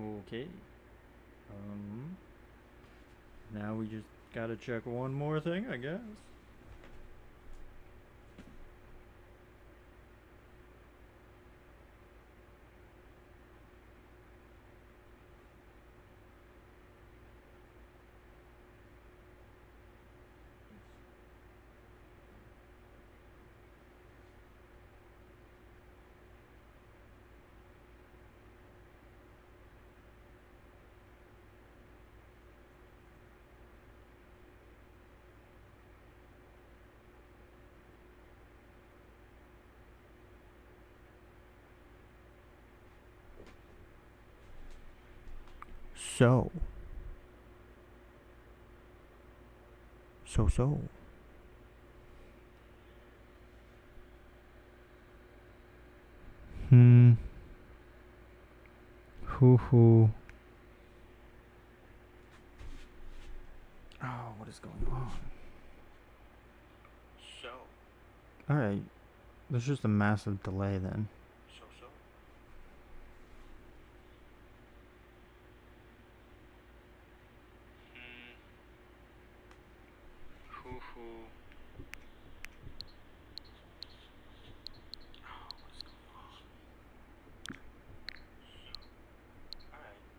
Okay. Now we just gotta check one more thing, I guess. So. So. Hmm. Hoo. Oh, what is going on? So. Alright. There's just a massive delay then. So. Hoo. Oh, what is going on? Alright.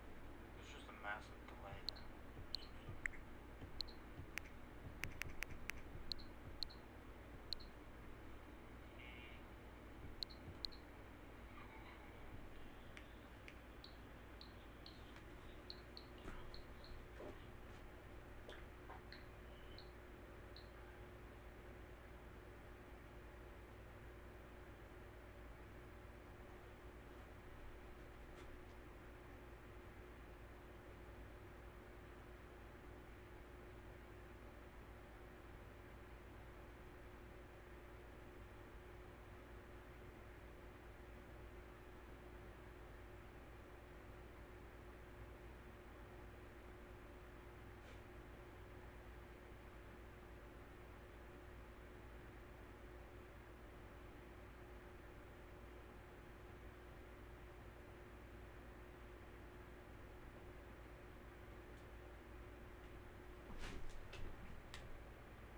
There's just a massive delay then.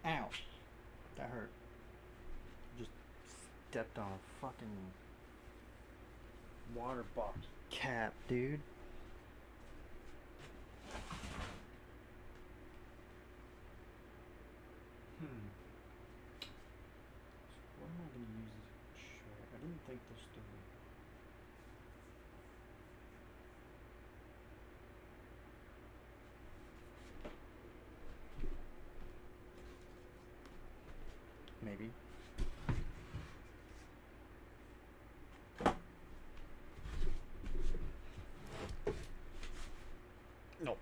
Ow. That hurt. Just stepped on a fucking water bottle cap, dude. What am I gonna use this shirt? I didn't think this through. Maybe. No.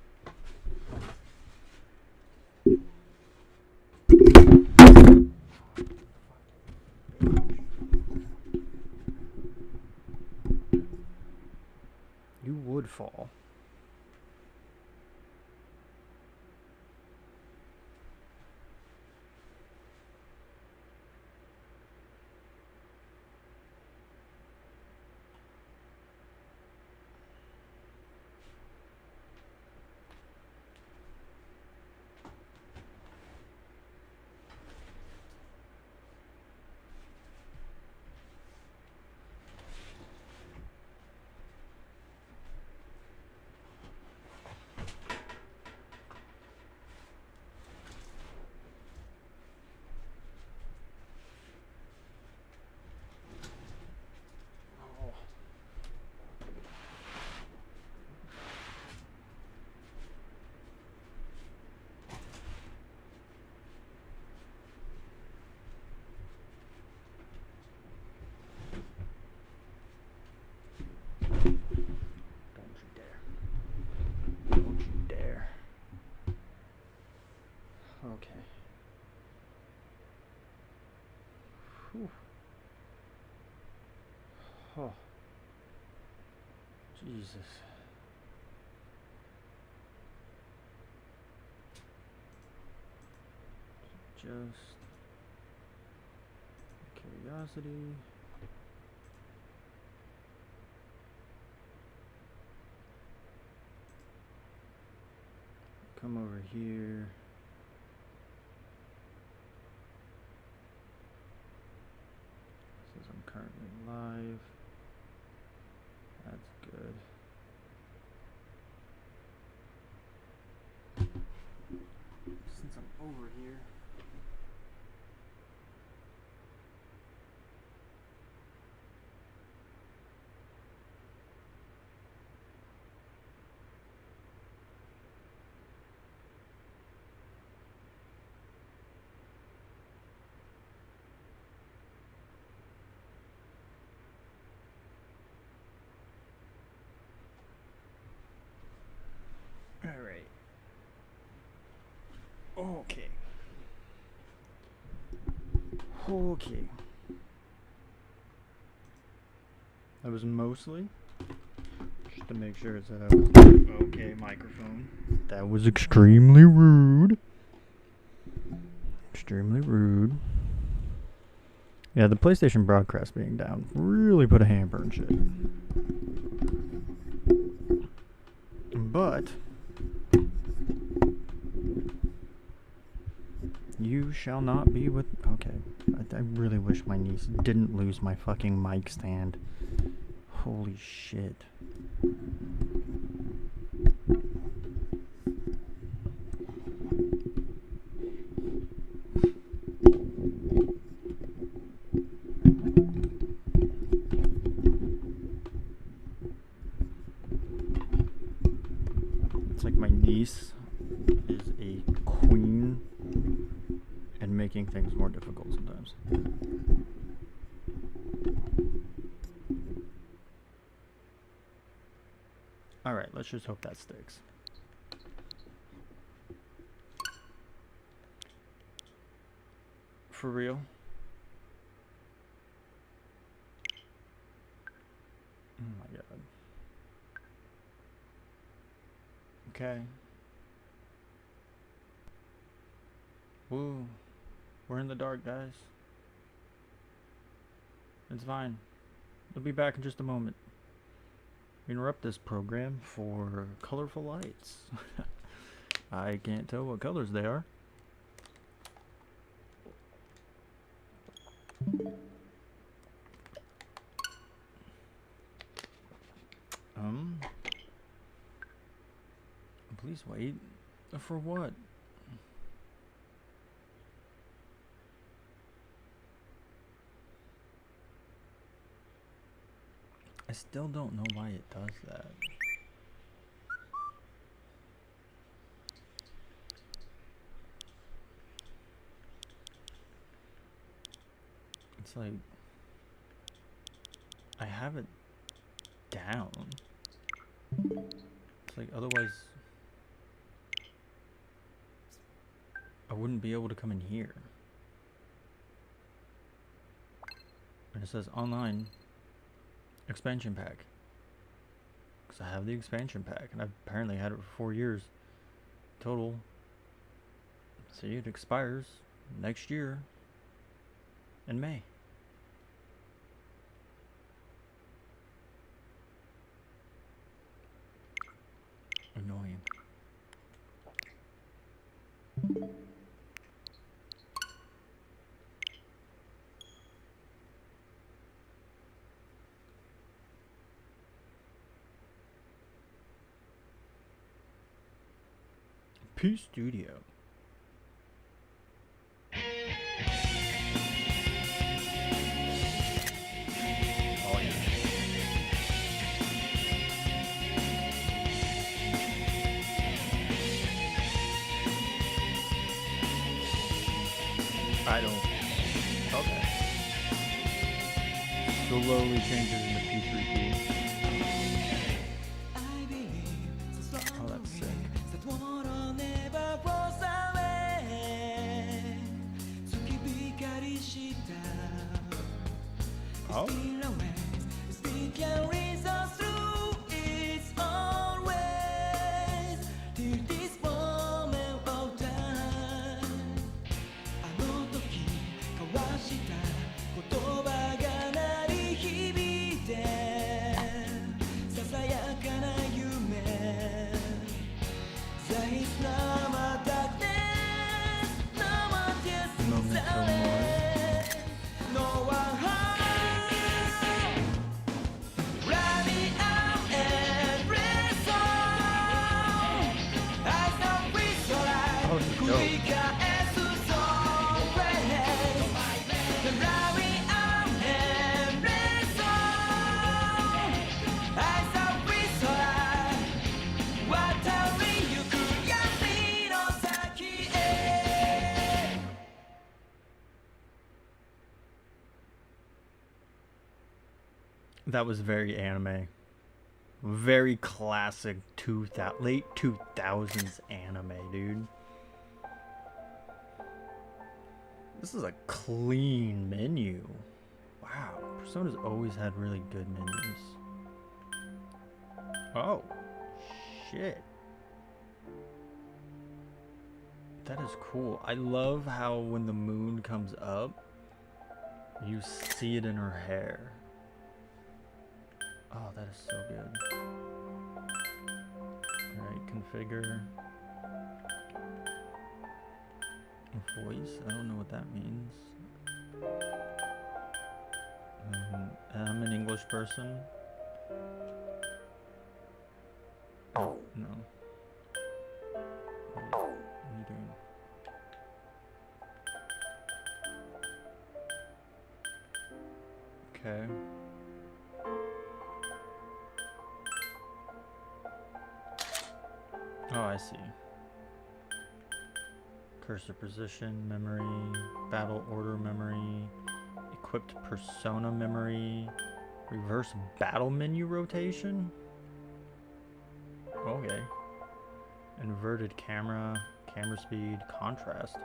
You would fall. Okay. Whew. Oh. Jesus. Just curiosity. come over here. Says I'm currently live. That's good. Since I'm over here. Alright. Okay. Okay. That was mostly just to make sure it's set up. Okay, microphone. That was extremely rude. Extremely rude. Yeah, the PlayStation broadcast being down really put a hamper in shit. But you shall not be with. Okay, I really wish my niece didn't lose my fucking mic stand. Holy shit. It's like my niece is a queen and making things more difficult sometimes. Alright, let's just hope that sticks. For real? Oh my god. Okay. Woo. We're in the dark, guys. It's fine. We'll be back in just a moment. We interrupt this program for colorful lights. I can't tell what colors they are. Please wait. For what? I still don't know why it does that. It's like I have it down. It's like otherwise I wouldn't be able to come in here. And it says online expansion pack. Because I have the expansion pack and I've apparently had it for 4 years total. See, it expires next year in May. Annoying. P Studio. Oh yeah. I don't. Okay. Slowly changes into P3P. Oh, that's sick. Oh. It's not That was very anime. Very classic late 2000s anime, dude. This is a clean menu. Wow, Persona's always had really good menus. Oh, shit. That is cool. I love how when the moon comes up, you see it in her hair. Oh, that is so good. Alright, configure. Voice? I don't know what that means. I'm an English person. Oh, no. Wait, what are you doing? Okay. Oh, I see. Cursor position, memory, battle order memory, equipped persona memory, reverse battle menu rotation? Okay. Inverted camera, camera speed, contrast.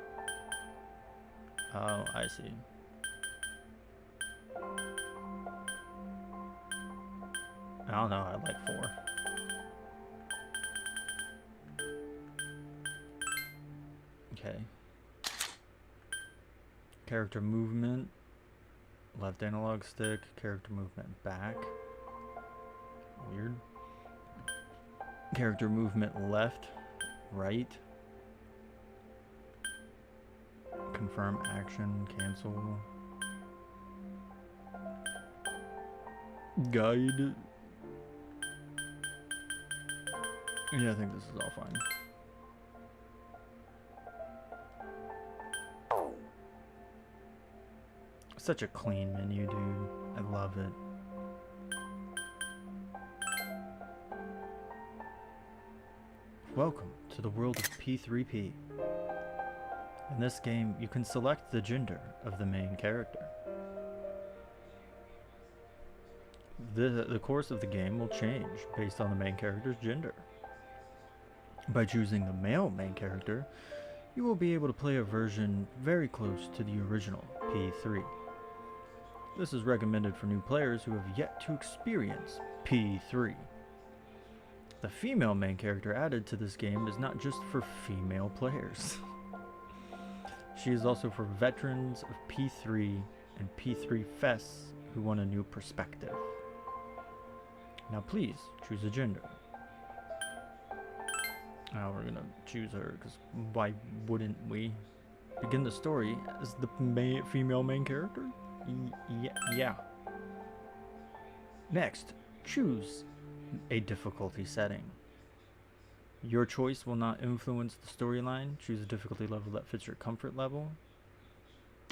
Oh, I see. I don't know, I like 4. Okay. Character movement, left analog stick, character movement back. Weird. Character movement left, right. Confirm action, cancel. Guide. Yeah, I think this is all fine. Such a clean menu, dude. I love it. Welcome to the world of P3P. In this game, you can select the gender of the main character. The course of the game will change based on the main character's gender. By choosing the male main character, you will be able to play a version very close to the original P3. This is recommended for new players who have yet to experience P3. The female main character added to this game is not just for female players. She is also for veterans of P3 and P3 Fests who want a new perspective. Now please choose a gender. Now we're gonna choose her, because why wouldn't we? Begin the story as the female main character? Yeah. Next, choose a difficulty setting. Your choice will not influence the storyline. Choose a difficulty level that fits your comfort level.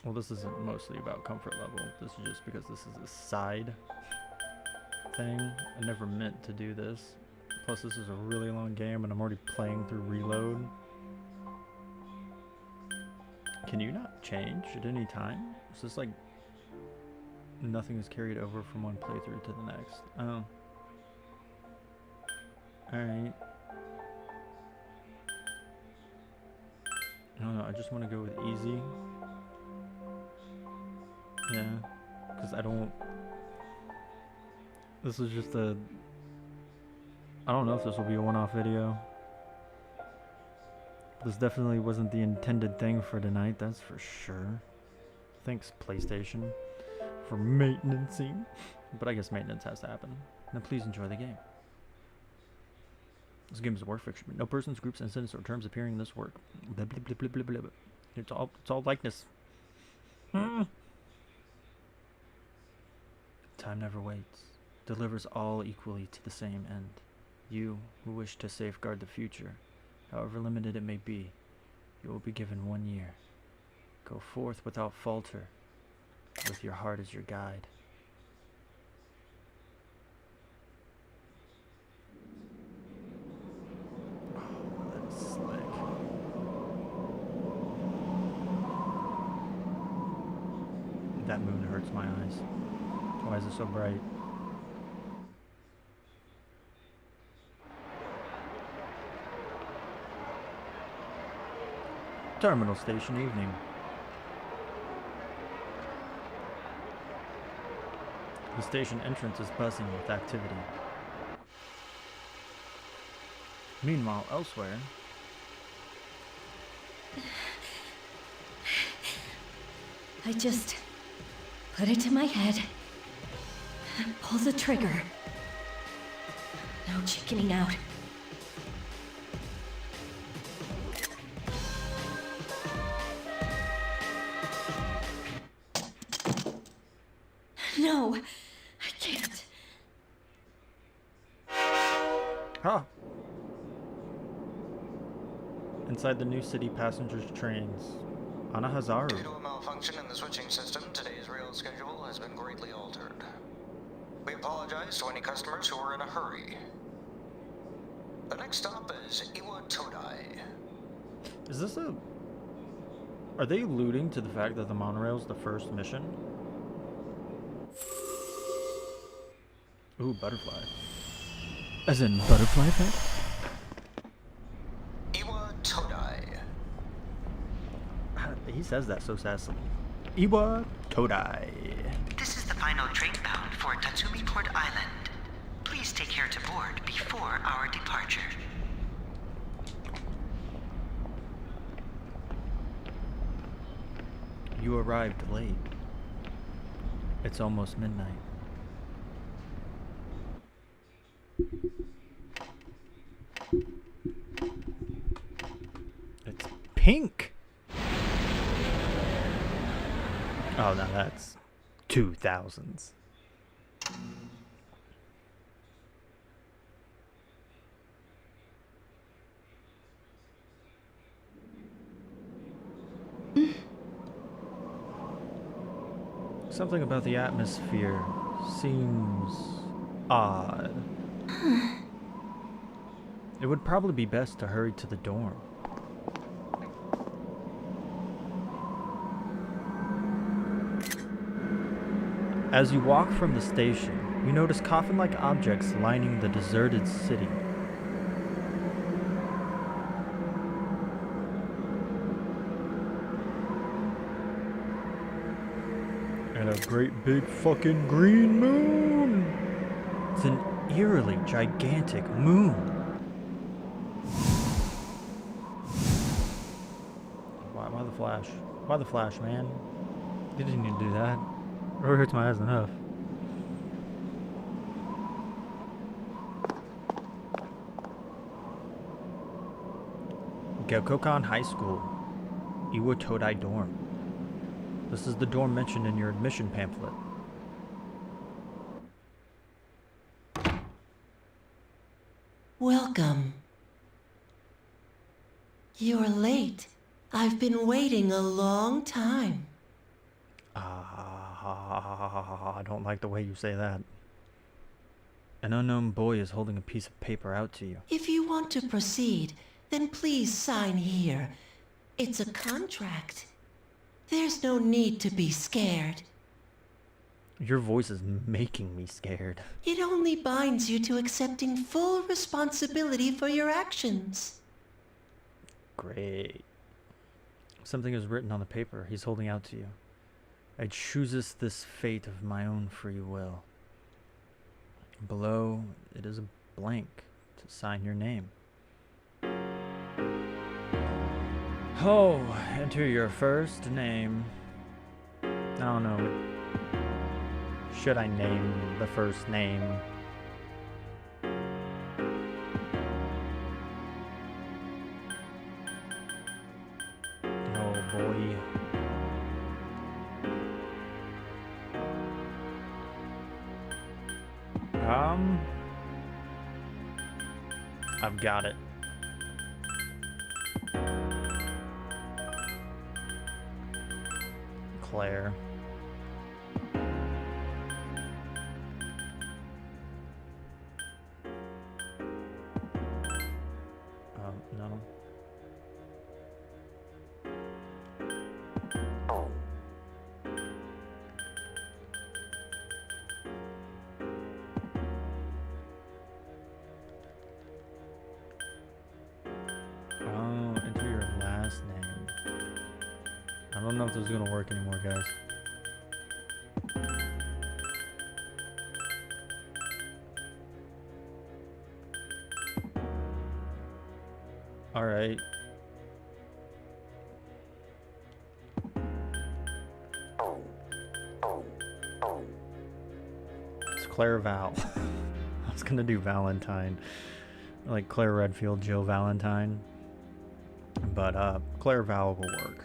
Well, this isn't mostly about comfort level. This is just because this is a side thing. I never meant to do this. Plus, this is a really long game and I'm already playing through reload. Can you not change at any time? Is this like nothing is carried over from one playthrough to the next? Oh. Alright. I don't know, I just want to go with easy. Yeah. Because I don't... This is just a... I don't know if this will be a one-off video. This definitely wasn't the intended thing for tonight, that's for sure. Thanks, PlayStation, for maintenancing. But I guess maintenance has to happen. Now please enjoy the game. This game is a work fiction, but no persons, groups, incidents, or terms appearing in this work. Blah, blah, blah, blah, blah, blah. It's all likeness. Time never waits. Delivers all equally to the same end. You, who wish to safeguard the future, however limited it may be, you will be given 1 year. Go forth without falter, with your heart as your guide. Oh, that is slick. That moon hurts my eyes. Why is it so bright? Terminal Station evening. The station entrance is buzzing with activity. Meanwhile, elsewhere... I just put it to my head, pull the trigger. No chickening out. No, I can't. Huh. Inside the New City passengers trains. Anahazaru. Due to a malfunction in the switching system, today's rail schedule has been greatly altered. We apologize to any customers who are in a hurry. The next stop is Iwa Todai. Is this a... Are they alluding to the fact that the monorail's the first mission? Ooh, butterfly. As in butterfly effect? Iwa Todai. He says that so sassily. Iwa Todai. This is the final train bound for Tatsumi Port Island. Please take care to board before our departure. You arrived late. It's almost midnight. It's pink! Oh, no, that's 2000s. Something about the atmosphere seems odd. It would probably be best to hurry to the dorm. As you walk from the station, you notice coffin-like objects lining the deserted city. And a great big fucking green moon! It's an eerily gigantic moon. Why the flash? Why the flash, man? You didn't need to do that. It already hurts my eyes enough. Gyokokan High School, Iwa Todai dorm. This is the dorm mentioned in your admission pamphlet. Welcome. You're late. I've been waiting a long time. I don't like the way you say that. An unknown boy is holding a piece of paper out to you. If you want to proceed, then please sign here. It's a contract. There's no need to be scared. Your voice is making me scared. It only binds you to accepting full responsibility for your actions. Great. Something is written on the paper he's holding out to you. I chooseth this fate of my own free will. Below, it is a blank to sign your name. Oh, enter your first name. I don't know. Should I name the first name? Oh boy. I've got it. Claire. No. Oh, enter your last name. don't know if this is gonna work anymore, guys. Alright. It's Claire Val. I was gonna do Valentine. Like Claire Redfield, Jill Valentine. But Claire Val will work.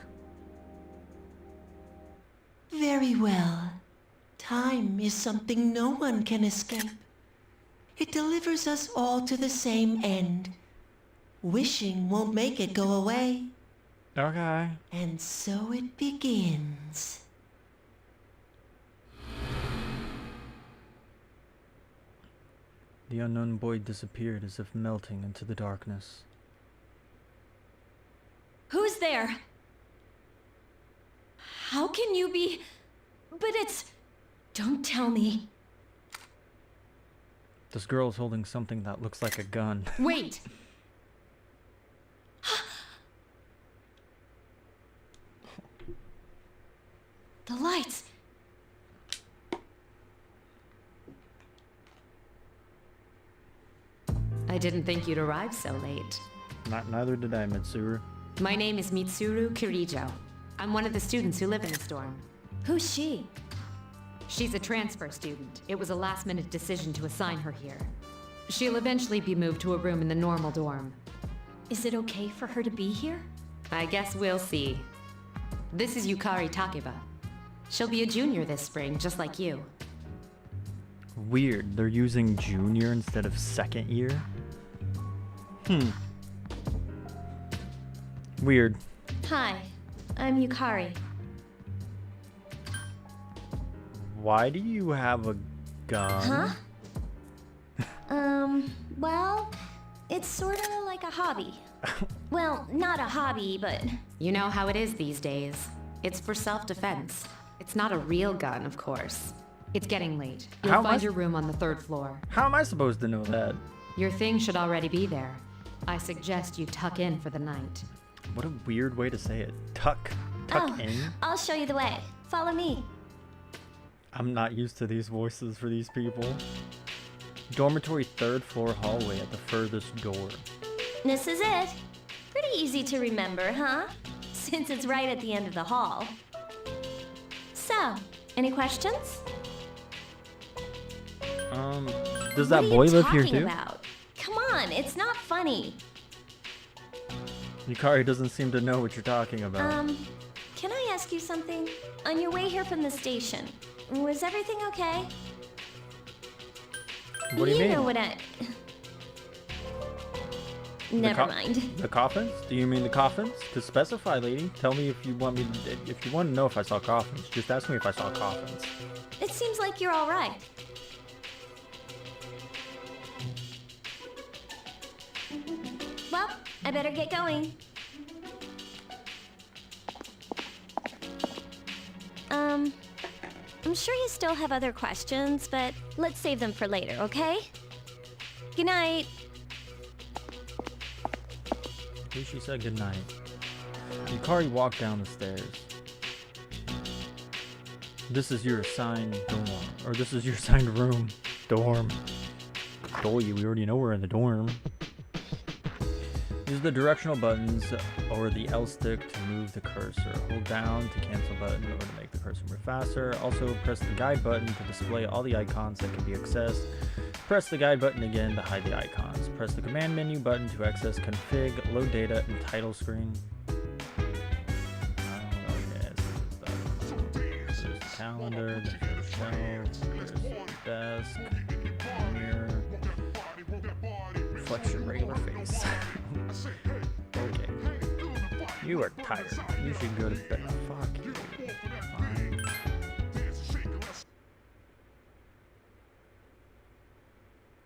Very well. Time is something no one can escape. It delivers us all to the same end. Wishing won't make it go away. Okay. And so it begins. The unknown boy disappeared as if melting into the darkness. Who's there? How can you be... But it's... Don't tell me. This girl is holding something that looks like a gun. Wait! The lights! I didn't think you'd arrive so late. Neither did I, Mitsuru. My name is Mitsuru Kirijo. I'm one of the students who live in this dorm. Who's she? She's a transfer student. It was a last-minute decision to assign her here. She'll eventually be moved to a room in the normal dorm. Is it okay for her to be here? I guess we'll see. This is Yukari Takeba. She'll be a junior this spring, just like you. Weird. They're using junior instead of second year? Weird. Hi, I'm Yukari. Why do you have a gun? Well, it's sorta like a hobby. Well, not a hobby, but... You know how it is these days. It's for self-defense. It's not a real gun, of course. It's getting late. You'll How am I find your room on the 3rd floor. How am I supposed to know that? Your thing should already be there. I suggest you tuck in for the night. What a weird way to say it. Tuck in? I'll show you the way. Follow me. I'm not used to these voices for these people. Dormitory 3rd floor hallway at the furthest door. This is it. Pretty easy to remember, huh? Since it's right at the end of the hall. So, any questions? Does that boy live here too? About? Come on, it's not funny. Yukari doesn't seem to know what you're talking about. Can I ask you something? On your way here from the station, was everything okay? What do you mean? You know what I... Never mind. The coffins? Do you mean the coffins? To specify, lady. Tell me if you want me to, if you want to know if I saw coffins. Just ask me if I saw coffins. It seems like you're all right. Well, I better get going. I'm sure you still have other questions, but let's save them for later, okay? Good night. She said goodnight. Yukari walked down the stairs. This is your assigned dorm. Or this is your assigned room. Dorm. Told you, we already know we're in the dorm. Use the directional buttons or the L stick to move the cursor. Hold down to cancel button or to make the cursor move faster. Also press the guide button to display all the icons that can be accessed. Press the guide button again to hide the icons. Press the command menu button to access config, load data, and title screen. There's the calendar, there's the shelf, there's the desk, mirror. Reflects your regular face. Okay. You are tired. You should go to bed. Fuck you. Fine.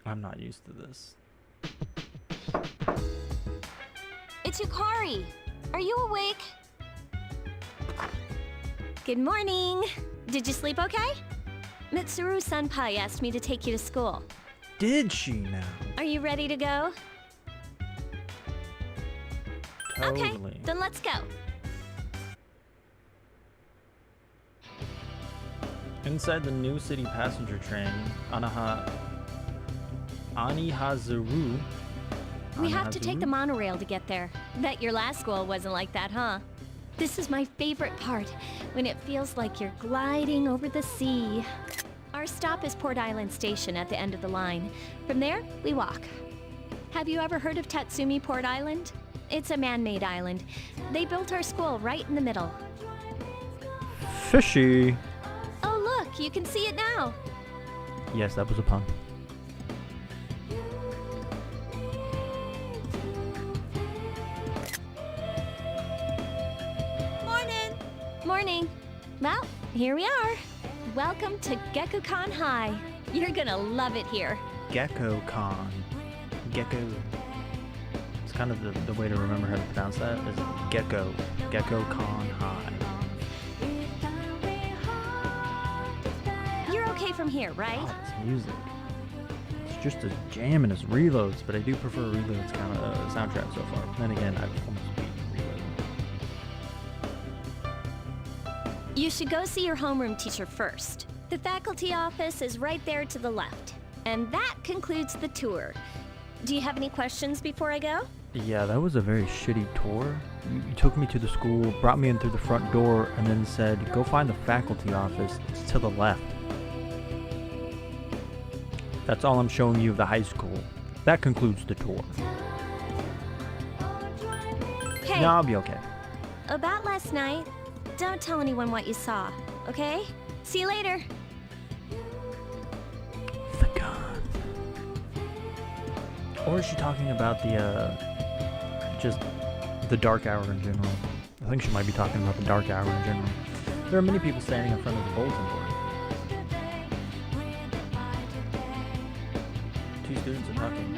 I'm not used to this. It's Yukari. Are you awake? Good morning. Did you sleep okay? Mitsuru Senpai asked me to take you to school. Did she now? Are you ready to go? Totally. Okay, then let's go. inside the New City passenger train, Anihazuru. We have to take the monorail to get there. Bet your last school wasn't like that, huh? This is my favorite part, when it feels like you're gliding over the sea. Our stop is Port Island Station at the end of the line. From there, we walk. Have you ever heard of Tatsumi Port Island? It's a man-made island. They built our school right in the middle. Fishy. Oh look, you can see it now. Yes, that was a pun. Morning. Morning. Well, here we are. Welcome to Gekukan High. You're gonna love it here. Gecko-con. Gecko. It's kind of the way to remember how to pronounce that is Gecko. Gecko-con High. You're okay from here, right? Oh, it's music. It's just as jamming as Reloads, but I do prefer Reloads kind of soundtrack so far. Then again, I've almost beaten Reload. You should go see your homeroom teacher first. The faculty office is right there to the left. And that concludes the tour. Do you have any questions before I go? Yeah, that was a very shitty tour. You took me to the school, brought me in through the front door, and then said, go find the faculty office. It's to the left. That's all I'm showing you of the high school. That concludes the tour. Hey, No, I'll be okay. about last night, don't tell anyone what you saw, okay? See you later. The gun. Or is she talking about just the dark hour in general? I think she might be talking about the dark hour in general. There are many people standing in front of the bulletin board. Two students are talking.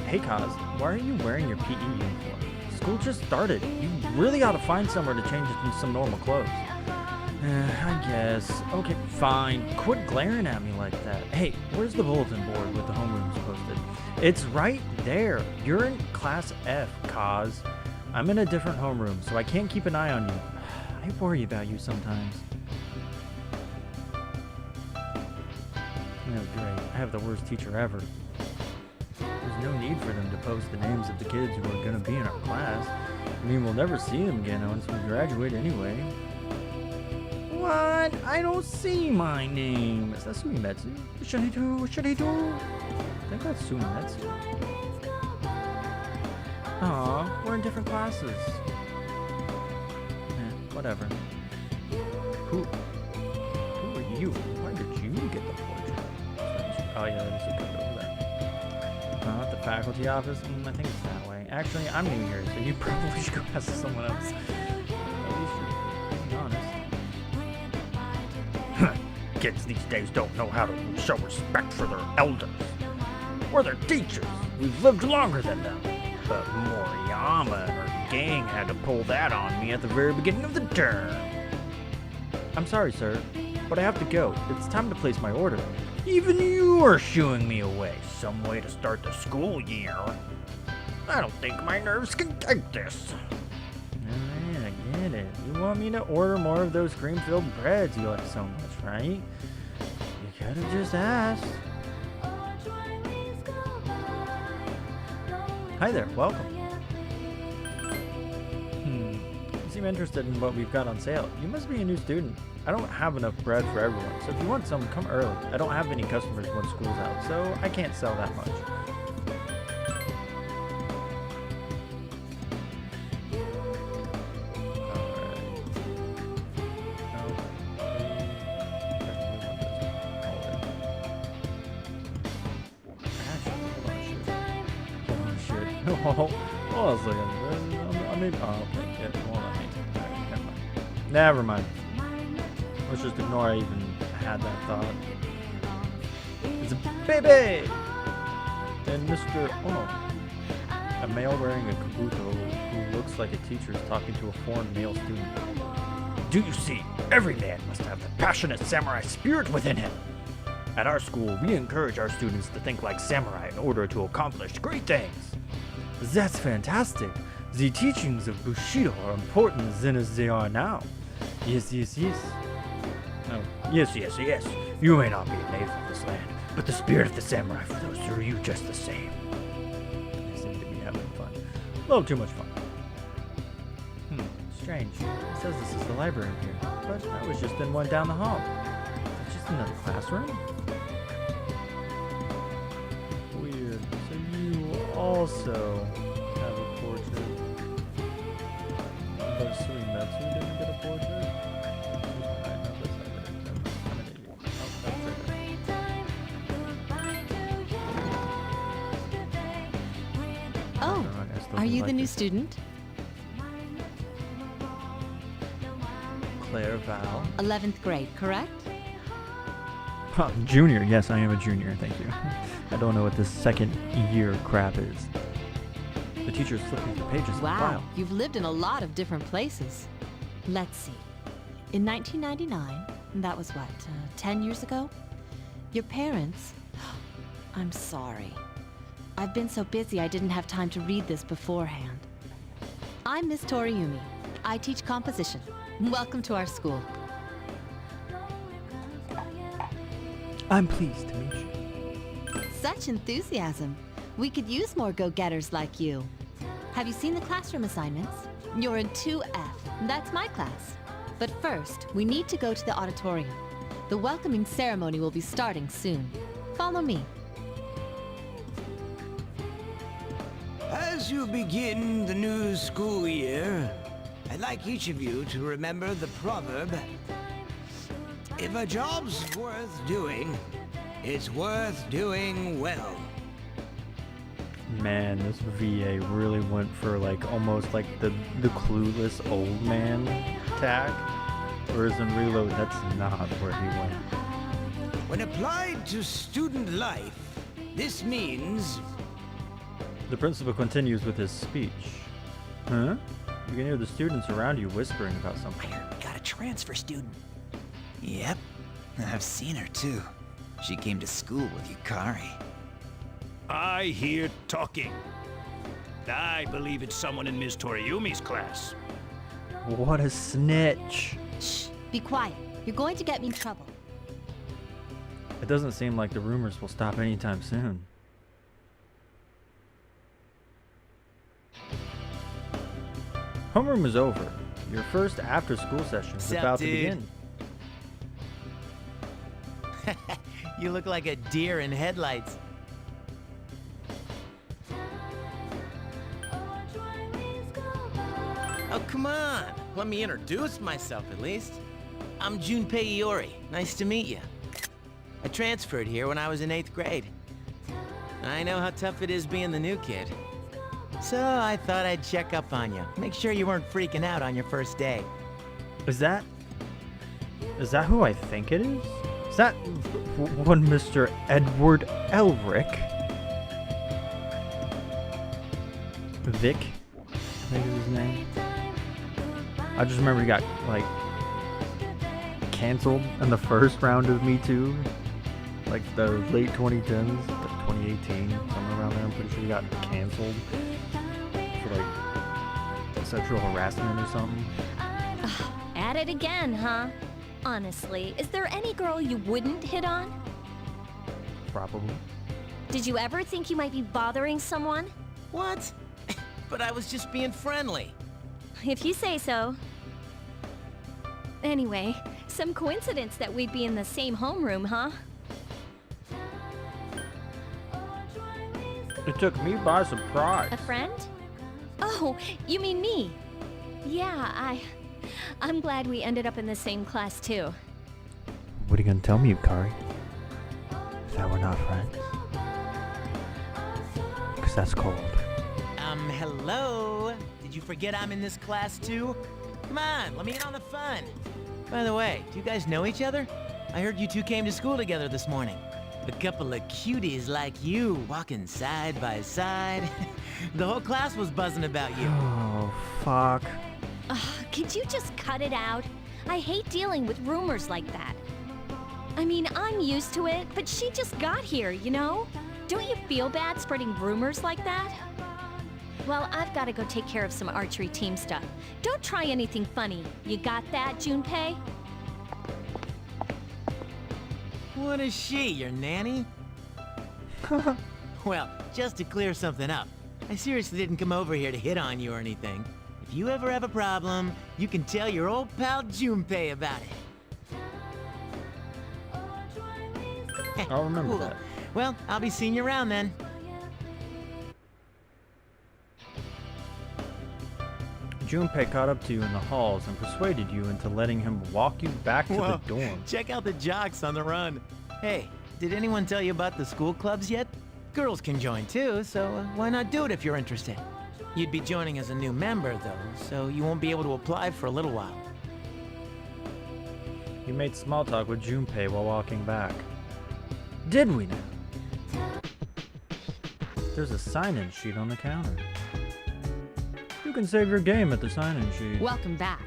Hey Kaz, why are you wearing your PE uniform? School just started. You really ought to find somewhere to change it into some normal clothes. I guess. Okay, fine. Quit glaring at me like that. Hey, where's the bulletin board with the homerooms posted? It's right there. You're in Class F, Kaz. I'm in a different homeroom, so I can't keep an eye on you. I worry about you sometimes. Oh, great. I have the worst teacher ever. There's no need for them to post the names of the kids who are going to be in our class. I mean, we'll never see them again once we graduate anyway. What? I don't see my name. Is that Suimetsu? What should I do? What should I do? I think that's Suimetsu. Aw, we're in different classes. Whatever. Who are you? Why did you get the portrait? Oh yeah, that is a good over there. The faculty office? I think it's that way. Actually, I'm new here, so you probably should go ask someone else. At least you're being honest. Kids these days don't know how to show respect for their elders. We're their teachers. We've lived longer than them. But Moriyama and her gang had to pull that on me at the very beginning of the term. I'm sorry, sir, but I have to go. It's time to place my order. Even you are shooing me away. Some way to start the school year. I don't think my nerves can take this. Alright, I get it. You want me to order more of those cream-filled breads you like so much, right? You could have just asked. Hi there, welcome. You seem interested in what we've got on sale. You must be a new student. I don't have enough bread for everyone, so if you want some, come early. I don't have any customers when school's out, so I can't sell that much. Oh, hold on a second. I mean, oh, okay. Yeah, hold on. Never mind. Let's just ignore I even had that thought. It's a baby! And Mr. Oh, a male wearing a kabuto who looks like a teacher is talking to a foreign male student. Do you see? Every man must have the passionate samurai spirit within him. At our school, we encourage our students to think like samurai in order to accomplish great things. That's fantastic. The teachings of Bushido are important then as they are now. Yes, yes, yes. Oh, yes, yes, yes. You may not be a native of this land, but the spirit of the samurai flows through you just the same. They seem to be having fun. A little too much fun. Strange. It says this is the library here, but I was just in one down the hall. It's just another classroom. Weird. So you also have a portrait. But Suimetsu didn't get a portrait? I know that's not it. I'm an idiot. Oh, are you the new student? Claire Val. 11th grade, correct? Huh, junior. Yes, I am a junior. Thank you. I don't know what this second year crap is. The teacher's flipping through pages of the Wow, file. you've lived in a lot of different places. Let's see. In 1999, that was what, 10 years ago? Your parents... I'm sorry. I've been so busy I didn't have time to read this beforehand. I'm Miss Toriumi. I teach composition. Welcome to our school. I'm pleased to meet you. Such enthusiasm. We could use more go-getters like you. Have you seen the classroom assignments? You're in 2F. That's my class. But first, we need to go to the auditorium. The welcoming ceremony will be starting soon. Follow me. As you begin the new school year, I'd like each of you to remember the proverb, if a job's worth doing, it's worth doing well. Man, this VA really went for like almost like the clueless old man tag. Whereas in Reload, that's not where he went. When applied to student life, this means... The principal continues with his speech. Huh? You can hear the students around you whispering about something. I heard we got a transfer student. Yep, I've seen her too. She came to school with Yukari. I hear talking. I believe it's someone in Ms. Toriumi's class. What a snitch. Shh, be quiet. You're going to get me in trouble. It doesn't seem like the rumors will stop anytime soon. Homeroom is over. Your first after-school session is Sup, about to dude? begin. You look like a deer in headlights. Oh, come on. Let me introduce myself at least. I'm Junpei Iori. Nice to meet you. I transferred here when I was in 8th grade. I know how tough it is being the new kid. So I thought I'd check up on you. Make sure you weren't freaking out on your first day. Is that who I think it is? Is that one Mr. Edward Elric? Vic, I think is his name. I just remember he got, like, canceled in the first round of Me Too. Like, the late 2010s, like 2018, somewhere around there. I'm pretty sure he got canceled for, like, sexual harassment or something. At it again, huh? Honestly, is there any girl you wouldn't hit on? Probably. Did you ever think you might be bothering someone? What? But I was just being friendly. If you say so. Anyway, some coincidence that we'd be in the same homeroom, huh? It took me by surprise. A friend? Oh, you mean me? Yeah, I'm glad we ended up in the same class too. What are you gonna tell me, Yukari? That we're not friends? Because that's cold. Hello? Did you forget I'm in this class too? Come on, let me in on the fun. By the way, do you guys know each other? I heard you two came to school together this morning. A couple of cuties like you walking side by side. The whole class was buzzing about you. Oh, fuck. Could you just cut it out? I hate dealing with rumors like that. I mean, I'm used to it, but she just got here, you know? Don't you feel bad spreading rumors like that? Well, I've got to go take care of some archery team stuff. Don't try anything funny. You got that, Junpei? What is she, your nanny? Well, just to clear something up, I seriously didn't come over here to hit on you or anything. If you ever have a problem, you can tell your old pal Junpei about it. I'll remember Cool. that. Well, I'll be seeing you around then. Junpei caught up to you in the halls and persuaded you into letting him walk you back to Whoa, the dorm. check out the jocks on the run. Hey, did anyone tell you about the school clubs yet? Girls can join too, so why not do it if you're interested? You'd be joining as a new member though, so you won't be able to apply for a little while. You made small talk with Junpei while walking back. Did we now? There's a sign-in sheet on the counter. You can save your game at the sign-in sheet. Welcome back.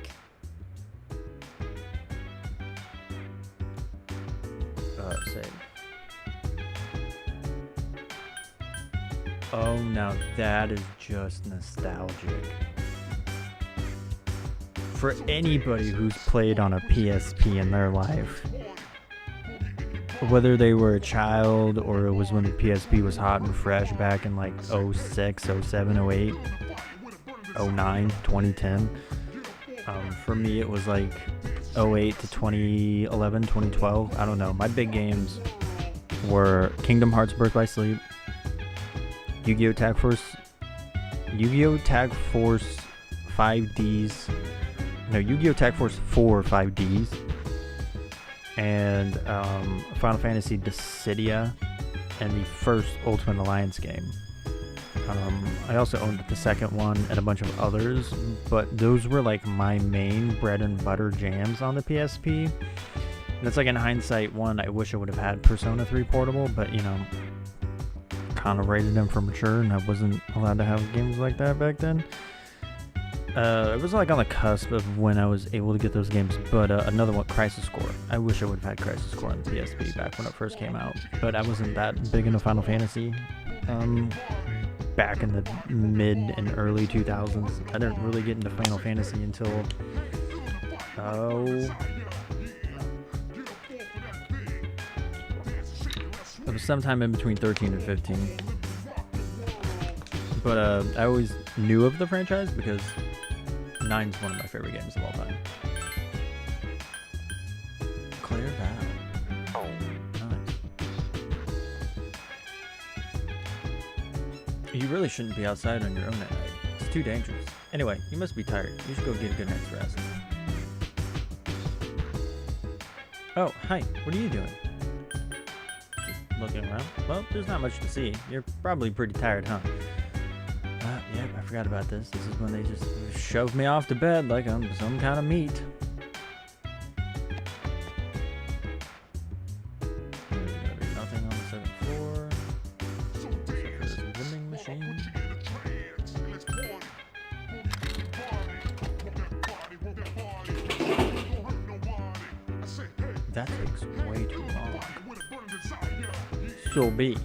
Save. Oh, now that is just nostalgic. For anybody who's played on a PSP in their life, whether they were a child or it was when the PSP was hot and fresh back in like 06, 07, 08, 09, 2010. For me, it was like 08 to 2011, 2012. I don't know. My big games were Kingdom Hearts Birth by Sleep, Yu-Gi-Oh! Tag Force 5Ds, no, Yu-Gi-Oh! Tag Force 4 5Ds, and Final Fantasy Dissidia, and the first Ultimate Alliance game. I also owned the second one and a bunch of others, but those were like my main bread and butter jams on the PSP. And it's like in hindsight, one, I wish I would have had Persona 3 Portable, but you know, kind of rated them for mature, and I wasn't allowed to have games like that back then. It was like on the cusp of when I was able to get those games, but another one, Crisis Core. I wish I would have had Crisis Core on the PSP back when it first came out, but I wasn't that big into Final Fantasy. Back in the mid and early 2000s. I didn't really get into Final Fantasy until it was sometime in between 13 and 15. But I always knew of the franchise because 9's one of my favorite games of all time. Clear Vow. Nice. You really shouldn't be outside on your own at night. It's too dangerous. Anyway, you must be tired. You should go get a good night's rest. Oh, hi. What are you doing? Just looking around? Well, there's not much to see. You're probably pretty tired, huh? Yep, I forgot about this. This is when they just shove me off to bed like I'm some kind of meat. There's gonna be nothing on the 7th floor. Except for this vending machine. That takes way too long. So be.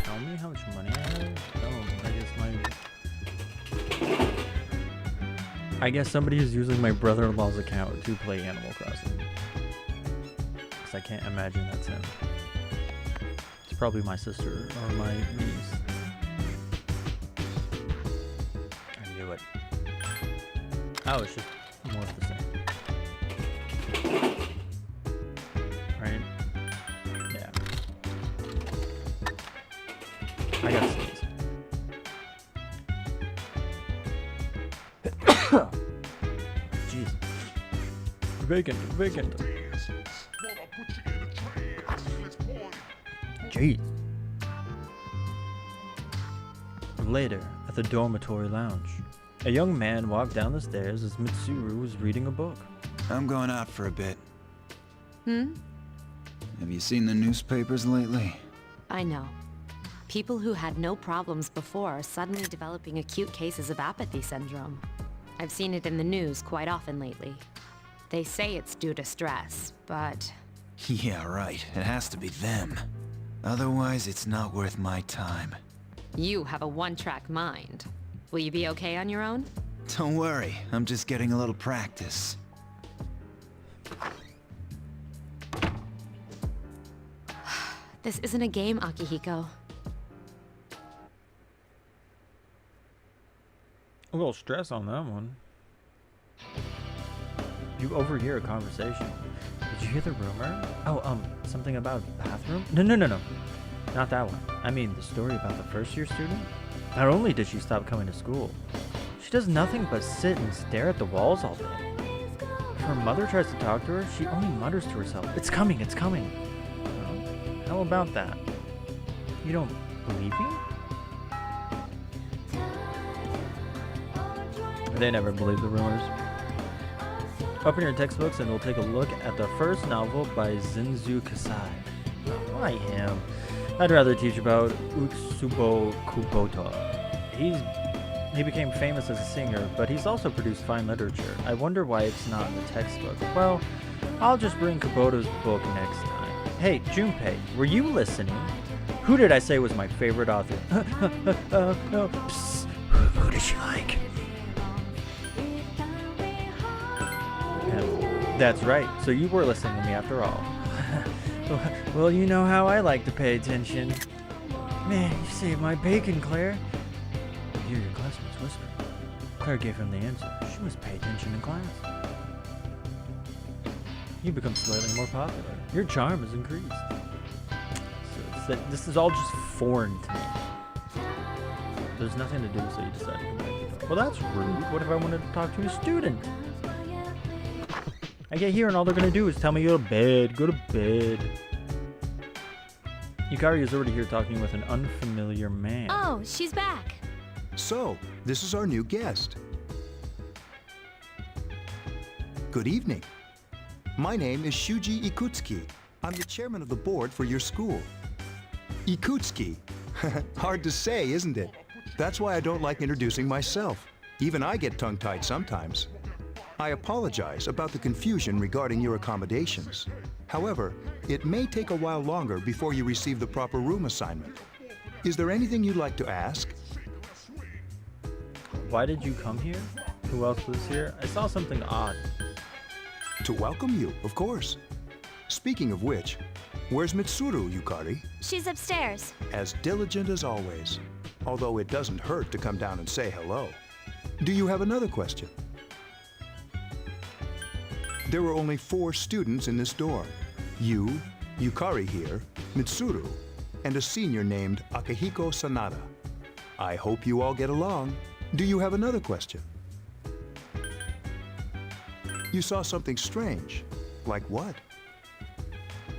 Tell me how much money I have? Oh, I guess somebody is using my brother-in-law's account to play Animal Crossing. Because I can't imagine that's him. It's probably my sister or my niece. I knew it. Oh, it's just more of the same. Right? Yeah. I gotta sneeze. Jeez. Vacant. Jeez. Later, at the dormitory lounge, a young man walked down the stairs as Mitsuru was reading a book. I'm going out for a bit. Hmm? Have you seen the newspapers lately? I know. People who had no problems before are suddenly developing acute cases of apathy syndrome. I've seen it in the news quite often lately. They say it's due to stress, but... Yeah, right. It has to be them. Otherwise, it's not worth my time. You have a one-track mind. Will you be okay on your own? Don't worry, I'm just getting a little practice. This isn't a game, Akihiko. A little stress on that one. You overhear a conversation. Did you hear the rumor? Oh, something about bathroom? No. Not that one. I mean, the story about the first-year student? Not only did she stop coming to school, she does nothing but sit and stare at the walls all day. If her mother tries to talk to her, she only mutters to herself, "It's coming, it's coming." Well, how about that? You don't believe me? They never believe the rumors. Open your textbooks and we'll take a look at the first novel by Zinzu Kasai. Why him? I'd rather teach about Utsubo Kubota. He became famous as a singer, but he's also produced fine literature. I wonder why it's not in the textbook. Well, I'll just bring Kubota's book next time. Hey, Junpei, were you listening? Who did I say was my favorite author? No. Psst. Who does she like? Yeah, that's right. So you were listening to me after all. Well, you know how I like to pay attention. Man, you saved my bacon, Claire. I hear your classmates whisper. Claire gave him the answer. She must pay attention in class. You become slightly more popular. Your charm has increased. So this is all just foreign to me. There's nothing to do, so you decide to come back. Well, that's rude. What if I wanted to talk to a student? I get here and all they're gonna do is tell me go to bed, go to bed. Yukari is already here talking with an unfamiliar man. Oh, she's back. So, this is our new guest. Good evening. My name is Shuji Ikutsuki. I'm the chairman of the board for your school. Ikutsuki. Hard to say, isn't it? That's why I don't like introducing myself. Even I get tongue-tied sometimes. I apologize about the confusion regarding your accommodations. However, it may take a while longer before you receive the proper room assignment. Is there anything you'd like to ask? Why did you come here? Who else was here? I saw something odd. To welcome you, of course. Speaking of which, where's Mitsuru, Yukari? She's upstairs. As diligent as always. Although it doesn't hurt to come down and say hello. Do you have another question? There were only 4 students in this dorm. You, Yukari here, Mitsuru, and a senior named Akihiko Sanada. I hope you all get along. Do you have another question? You saw something strange. Like what?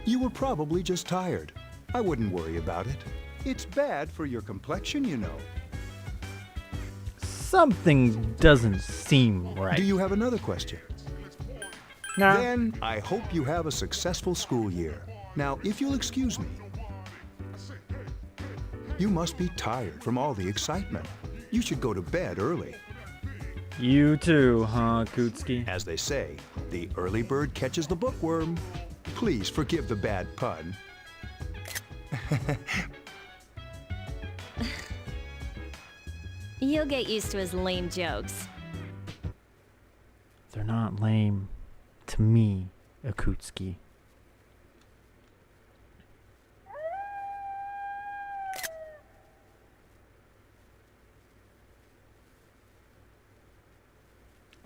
You were probably just tired. I wouldn't worry about it. It's bad for your complexion, you know. Something doesn't seem right. Do you have another question? Nah. Then I hope you have a successful school year. Now, if you'll excuse me. You must be tired from all the excitement. You should go to bed early. You too, huh, Kutsuki? As they say, the early bird catches the bookworm. Please forgive the bad pun. You'll get used to his lame jokes. They're not lame. To me, Akutsuki.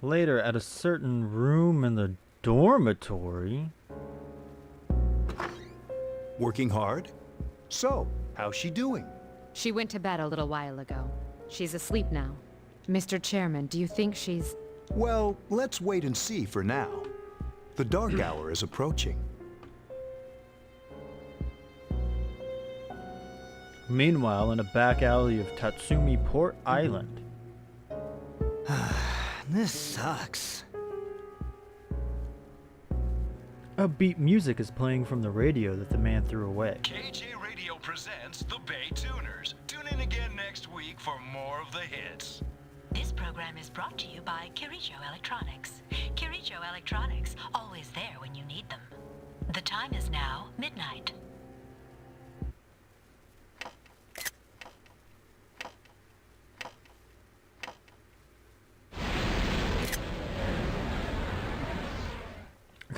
Later, at a certain room in the dormitory. Working hard? So, how's she doing? She went to bed a little while ago. She's asleep now. Mr. Chairman, do you think she's... Well, let's wait and see for now. The dark hour is approaching. Meanwhile, in a back alley of Tatsumi Port Island. This sucks. Upbeat music is playing from the radio that the man threw away. KJ Radio presents the Bay Tuners. Tune in again next week for more of the hits. This program is brought to you by Kirijo Electronics. Kirijo Electronics, always there when you need them. The time is now midnight.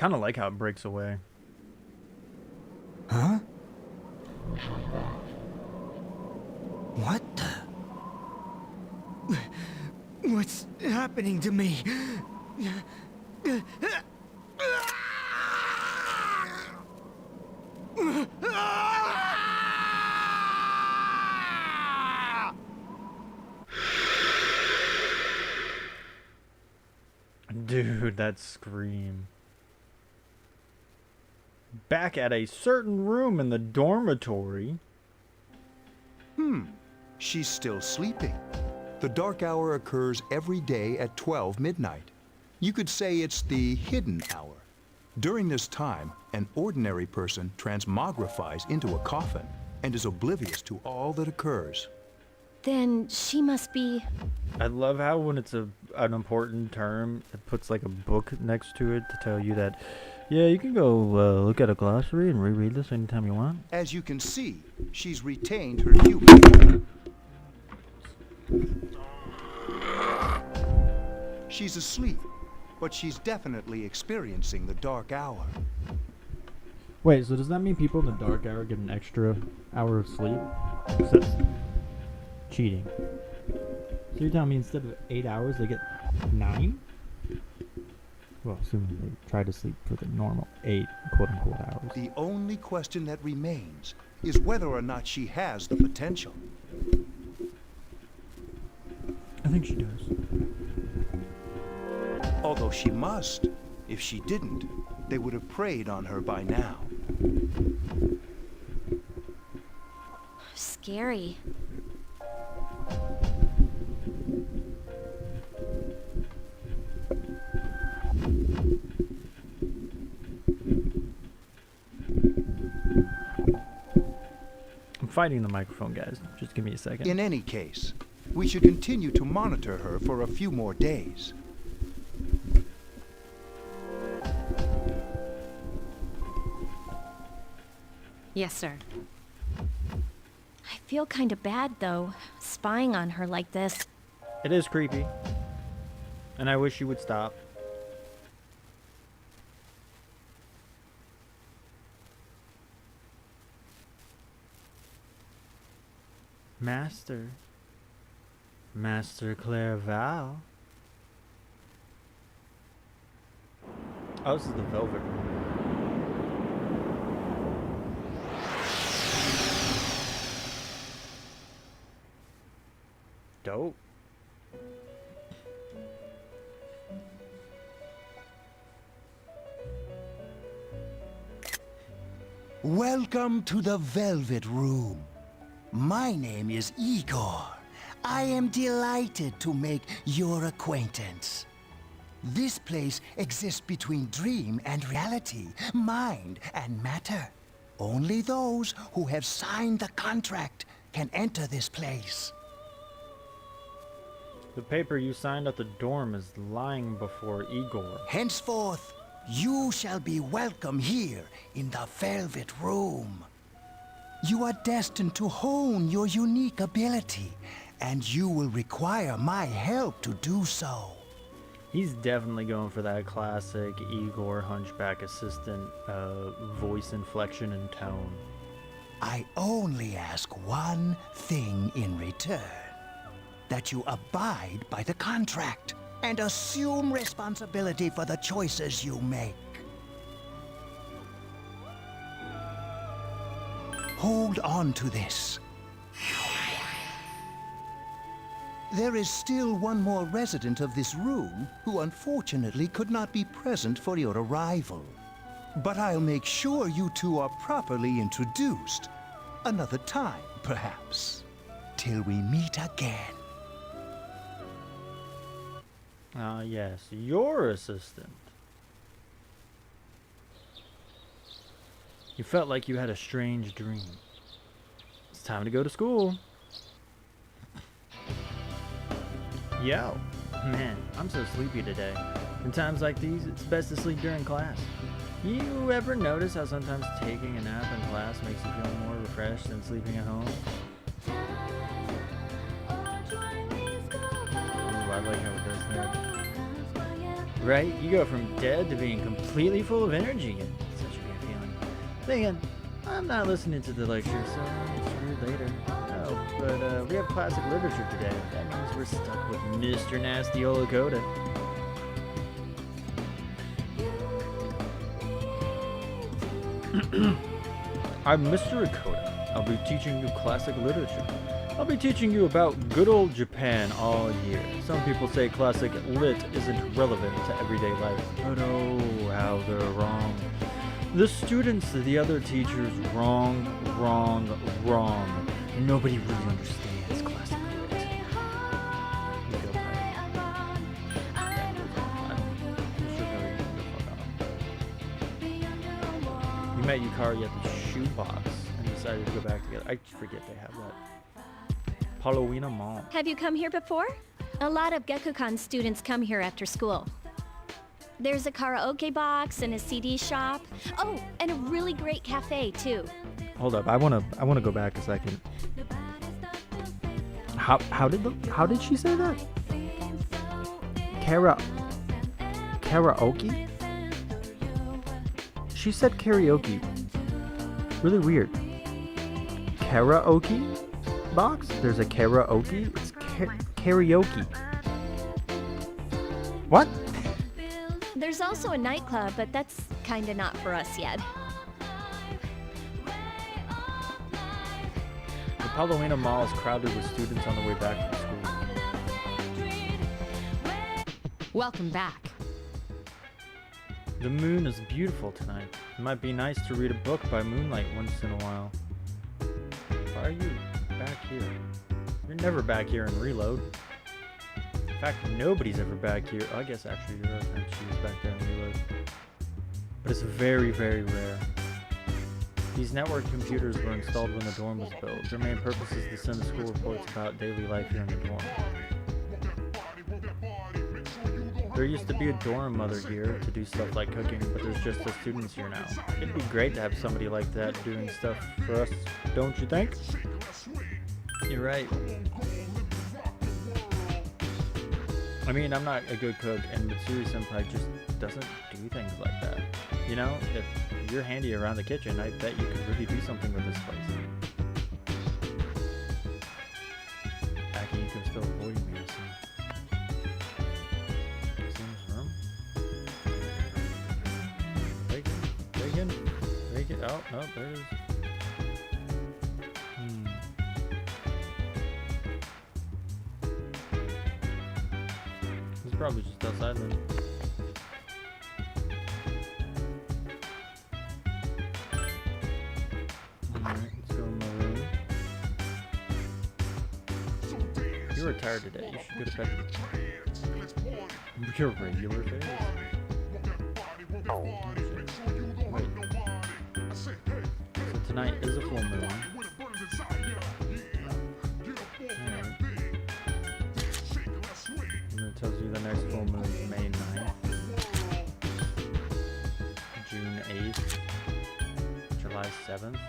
kind of like how it breaks away. Huh? What the? What's happening to me? Dude, that scream. Back at a certain room in the dormitory. She's still sleeping. The dark hour occurs every day at 12 midnight. You could say it's the hidden hour. During this time, an ordinary person transmogrifies into a coffin and is oblivious to all that occurs. Then she must be... I love how when it's an important term, it puts like a book next to it to tell you that, yeah, you can go look at a glossary and reread this anytime you want. As you can see, she's retained her human. She's asleep, but she's definitely experiencing the dark hour. Wait, so does that mean people in the dark hour get an extra hour of sleep? 'Cause that's cheating. So you're telling me instead of 8 hours, they get 9? Well, assuming they try to sleep for the normal 8 quote-unquote hours. The only question that remains is whether or not she has the potential. I think she does. Although she must. If she didn't, they would have preyed on her by now. Scary. I'm fighting the microphone, guys. Just give me a second. In any case, we should continue to monitor her for a few more days. Yes, sir. I feel kind of bad, though, spying on her like this. It is creepy. And I wish you would stop. Master Clairval. Oh, this is the Velvet Room. Dope. Welcome to the Velvet Room. My name is Igor. I am delighted to make your acquaintance. This place exists between dream and reality, mind and matter. Only those who have signed the contract can enter this place. The paper you signed at the dorm is lying before Igor. Henceforth, you shall be welcome here in the Velvet Room. You are destined to hone your unique ability, and you will require my help to do so. He's definitely going for that classic Igor Hunchback assistant voice inflection and tone. I only ask one thing in return. That you abide by the contract and assume responsibility for the choices you make. Hold on to this. There is still one more resident of this room who unfortunately could not be present for your arrival. But I'll make sure you two are properly introduced. Another time, perhaps. Till we meet again. Ah, yes, your assistant. You felt like you had a strange dream. It's time to go to school. Yo, man, I'm so sleepy today. In times like these, it's best to sleep during class. You ever notice how sometimes taking a nap in class makes you feel more refreshed than sleeping at home? Ooh, I like how it does that. Right? You go from dead to being completely full of energy. It's such a good feeling. Then I'm not listening to the lecture, so I'm screwed later. Oh, but we have classic literature today. That means we're stuck with Mr. Nasty Olakoda. I'm Mr. Akota. I'll be teaching you classic literature. I'll be teaching you about good old Japan all year. Some people say classic lit isn't relevant to everyday life, but oh, how they're wrong. The students, the other teachers, wrong. Nobody really understands classic lit. You met Yukari at the shoebox and decided to go back together. I forget they have that. Halloween Mall. Have you come here before? A lot of Gekukan students come here after school. There's a karaoke box and a CD shop. Oh, and a really great cafe too. Hold up, I wanna go back a second. How did she say that? Karaoke? She said karaoke. Really weird. Karaoke box? There's a karaoke? It's karaoke. What? There's also a nightclub, but that's kinda not for us yet. The Palomino Mall is crowded with students on the way back from school. Welcome back. The moon is beautiful tonight. It might be nice to read a book by moonlight once in a while. Why are you back here? You're never back here in Reload. In fact, nobody's ever back here. Oh, I guess actually you're right. She was back there in Reload. But it's very, very rare. These network computers were installed when the dorm was built. Their main purpose is to send the school reports about daily life here in the dorm. There used to be a dorm mother here to do stuff like cooking, but there's just the students here now. It'd be great to have somebody like that doing stuff for us, don't you think? You're right. I mean, I'm not a good cook, and Mitsuri Senpai just doesn't do things like that. You know, if you're handy around the kitchen, I bet you could really do something with this place. Akihiko's still avoiding me, I see. See in this room? Bacon. Oh, no, there it is. It's probably just outside then. Alright, let's go in my room. You're retired today. You should go to bed. Your regular face? Wait. So tonight is a full moon. It tells you the next full moon is May 9th, June 8th, July 7th.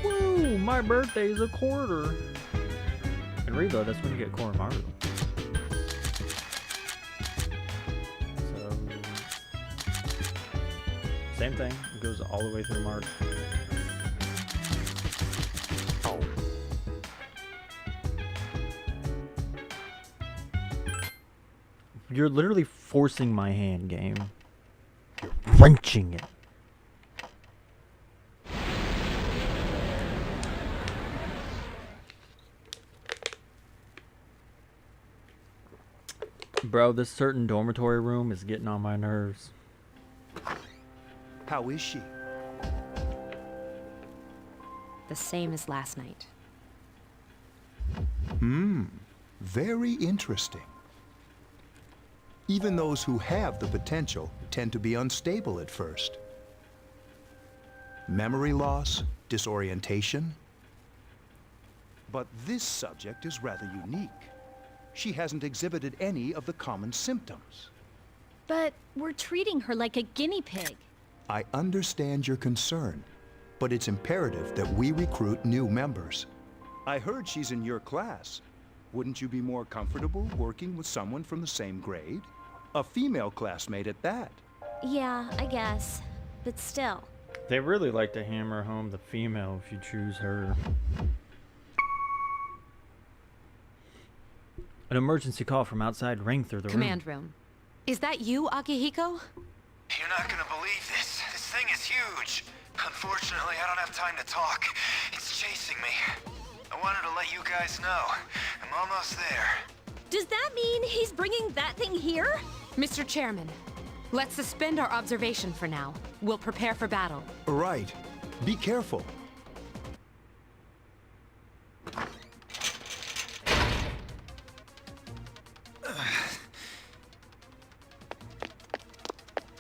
Woo! My birthday is a quarter! In Reload, that's when you get Koromaru. So, same thing. It goes all the way through March. You're literally forcing my hand, game. You're wrenching it. Bro, this certain dormitory room is getting on my nerves. How is she? The same as last night. Very interesting. Even those who have the potential tend to be unstable at first. Memory loss, disorientation. But this subject is rather unique. She hasn't exhibited any of the common symptoms. But we're treating her like a guinea pig. I understand your concern, but it's imperative that we recruit new members. I heard she's in your class. Wouldn't you be more comfortable working with someone from the same grade? A female classmate at that. Yeah, I guess. But still. They really like to hammer home the female if you choose her. An emergency call from outside rang through the Command room. Is that you, Akihiko? You're not gonna believe this. This thing is huge. Unfortunately, I don't have time to talk. It's chasing me. I wanted to let you guys know. I'm almost there. Does that mean he's bringing that thing here? Mr. Chairman, let's suspend our observation for now. We'll prepare for battle. Right. Be careful.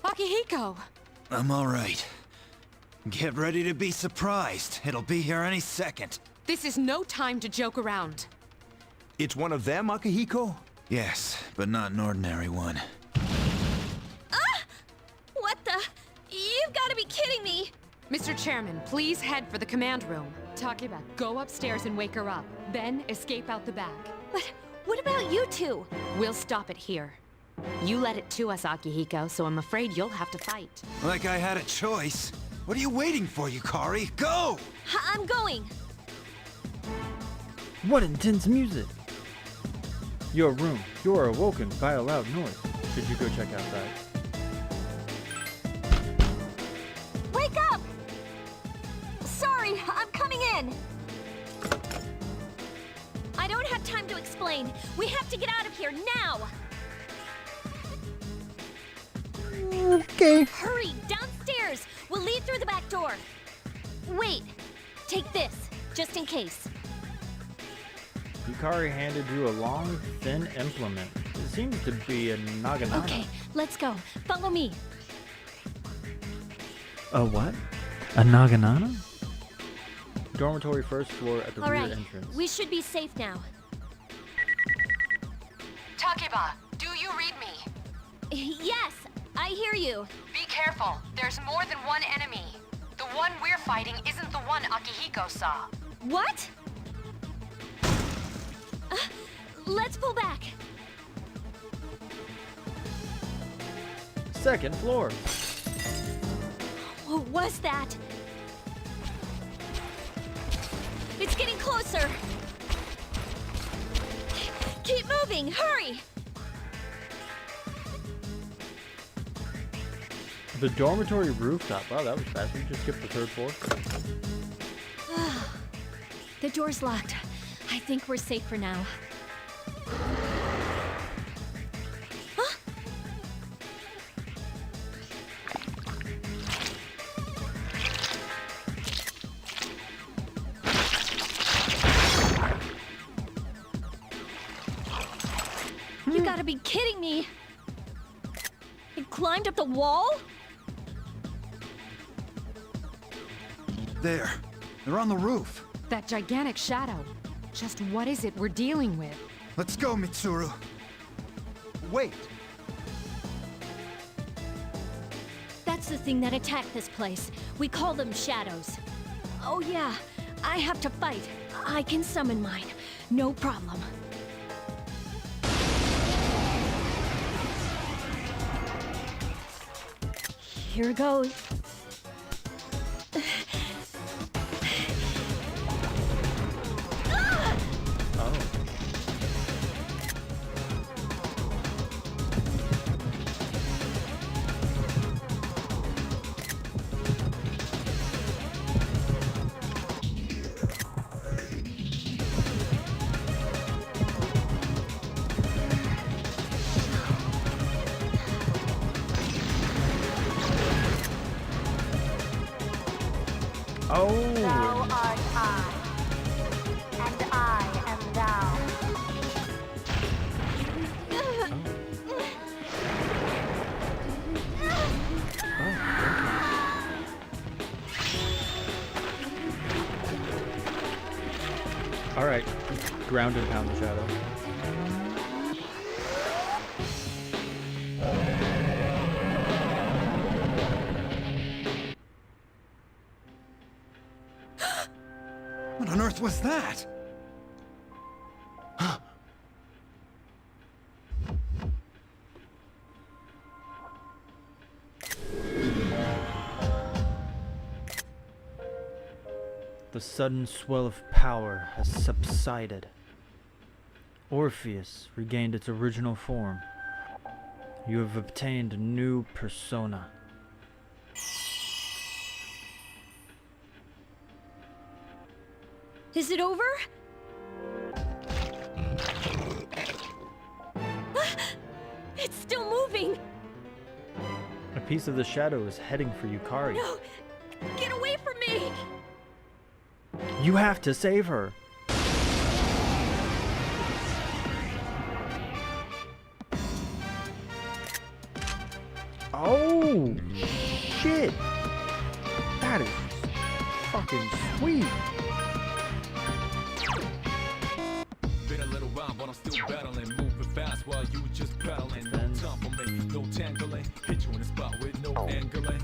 Akihiko! I'm all right. Get ready to be surprised. It'll be here any second. This is no time to joke around. It's one of them, Akihiko? Yes, but not an ordinary one. Ah! What the? You've got to be kidding me! Mr. Chairman, please head for the command room. Takeba, go upstairs and wake her up. Then escape out the back. But what about you two? We'll stop it here. You led it to us, Akihiko, so I'm afraid you'll have to fight. Like I had a choice. What are you waiting for, Yukari? Go! I'm going! What intense music! Your room. You are awoken by a loud noise. Should you go check outside? Wake up! Sorry, I'm coming in! I don't have time to explain. We have to get out of here now! Okay. Hurry, downstairs! We'll lead through the back door. Wait, take this, just in case. Yukari handed you a long, thin implement. It seems to be a naginata. Okay, let's go. Follow me. A what? A naginata? Dormitory first floor at the All rear right, entrance. we should be safe now. Takeba, do you read me? Yes, I hear you. Be careful. There's more than one enemy. The one we're fighting isn't the one Akihiko saw. What? Let's pull back. Second floor. What was that? It's getting closer. Keep moving, hurry! The dormitory rooftop. Wow, that was fast. We just skipped the third floor. The door's locked. I think we're safe for now. Huh? You gotta be kidding me! It climbed up the wall? There. They're on the roof. That gigantic shadow. Just what is it we're dealing with? Let's go, Mitsuru. Wait. That's the thing that attacked this place. We call them shadows. Oh yeah, I have to fight. I can summon mine. No problem. Here goes. Oh! Thou art I, and I am thou. Alright. Ground and pound the shadow. What on earth was that? The sudden swell of power has subsided. Orpheus regained its original form. You have obtained a new persona. Is it over? It's still moving! A piece of the shadow is heading for Yukari. No! Get away from me! You have to save her! Oh, shit! That is fucking sweet! Been a little while, but I'm still battling, moving fast while you just battling. No time for me, no tangling. Hit you in the spot with no angling.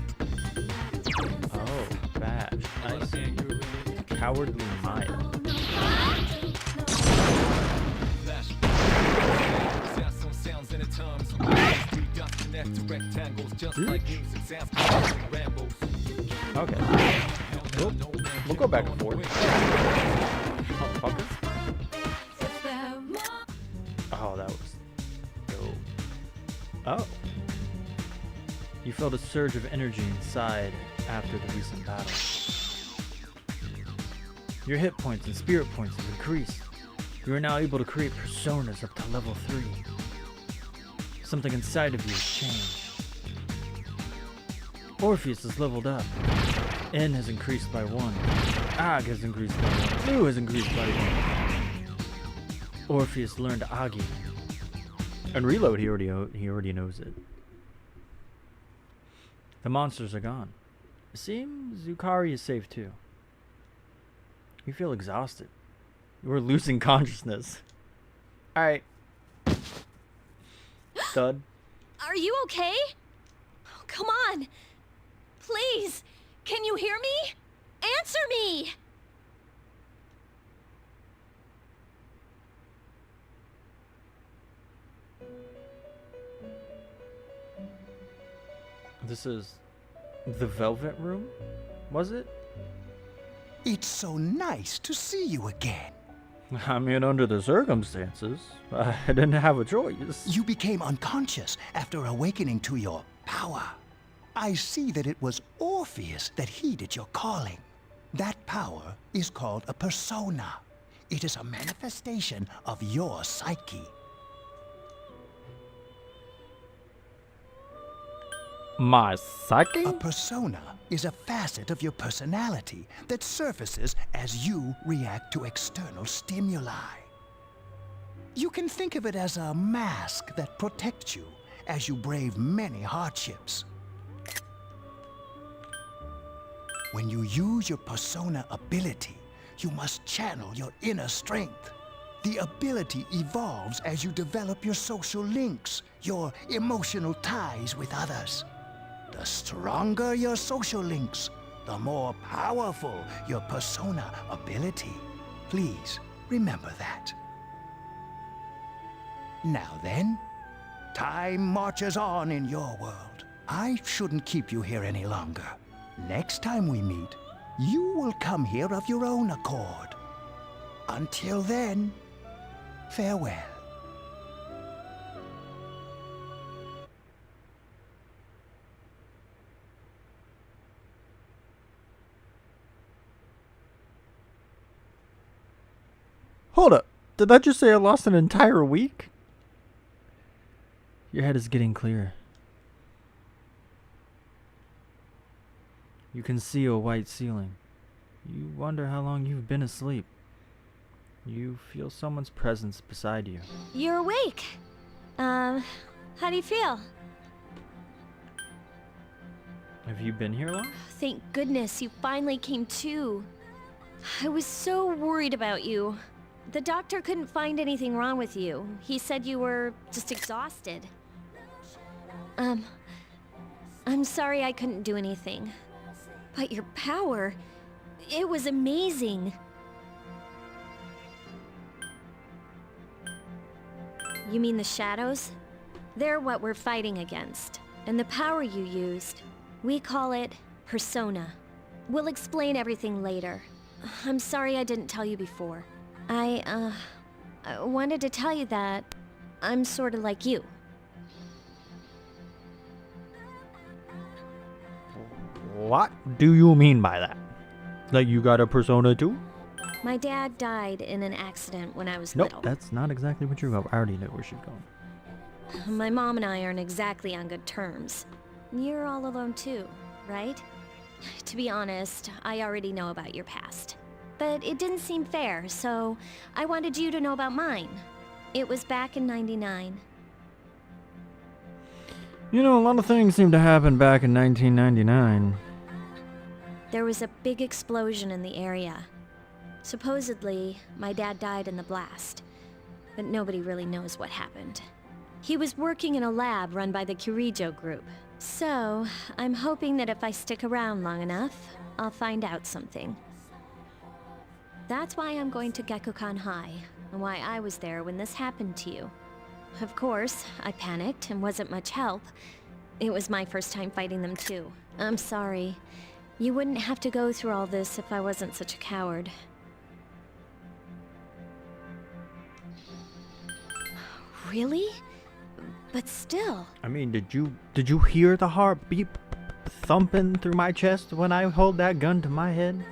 Oh, badge. I see. Cowardly Maya. Sounds in tongues. Three dots connect to rectangles, just like music sounds rambles. Okay. We'll go back and forth. Motherfucker. Oh, that was dope. Oh. You felt a surge of energy inside after the recent battle. Your hit points and spirit points have increased. You are now able to create personas up to level 3. Something inside of you has changed. Orpheus has leveled up. N has increased by 1. Ag has increased by 1. Blue has increased by 1. Orpheus learned Agi. And reload, he already knows it. The monsters are gone. It seems Yukari is safe too. You feel exhausted. You are losing consciousness. Alright. Stud. Are you okay? Oh, come on! Please! Can you hear me? Answer me! This is the Velvet Room? Was it? It's so nice to see you again. I mean, under the circumstances, I didn't have a choice. You became unconscious after awakening to your power. I see that it was Orpheus that heeded your calling. That power is called a persona. It is a manifestation of your psyche. My psyche? A persona is a facet of your personality that surfaces as you react to external stimuli. You can think of it as a mask that protects you as you brave many hardships. When you use your persona ability, you must channel your inner strength. The ability evolves as you develop your social links, your emotional ties with others. The stronger your social links, the more powerful your persona ability. Please remember that. Now then, time marches on in your world. I shouldn't keep you here any longer. Next time we meet, you will come here of your own accord. Until then, farewell. Hold up. Did that just say I lost an entire week? Your head is getting clearer. You can see a white ceiling. You wonder how long you've been asleep. You feel someone's presence beside you. You're awake. How do you feel? Have you been here long? Thank goodness you finally came to. I was so worried about you. The doctor couldn't find anything wrong with you. He said you were just exhausted. I'm sorry I couldn't do anything. But your power, it was amazing. You mean the shadows? They're what we're fighting against. And the power you used, we call it persona. We'll explain everything later. I'm sorry I didn't tell you before. I wanted to tell you that I'm sort of like you. What do you mean by that? Like you got a persona too? My dad died in an accident when I was Nope, little. that's not exactly what you're going. I already know where she's going. My mom and I aren't exactly on good terms. You're all alone too, right? To be honest, I already know about your past. But it didn't seem fair, so I wanted you to know about mine. It was back in '99. You know, a lot of things seem to happen back in 1999. There was a big explosion in the area. Supposedly, my dad died in the blast, but nobody really knows what happened. He was working in a lab run by the Kirijo group, so I'm hoping that if I stick around long enough, I'll find out something. That's why I'm going to Gekukan High, and why I was there when this happened to you. Of course, I panicked and wasn't much help. It was my first time fighting them too. I'm sorry. You wouldn't have to go through all this if I wasn't such a coward. Really? But still. I mean, did you hear the heartbeat thumping through my chest when I hold that gun to my head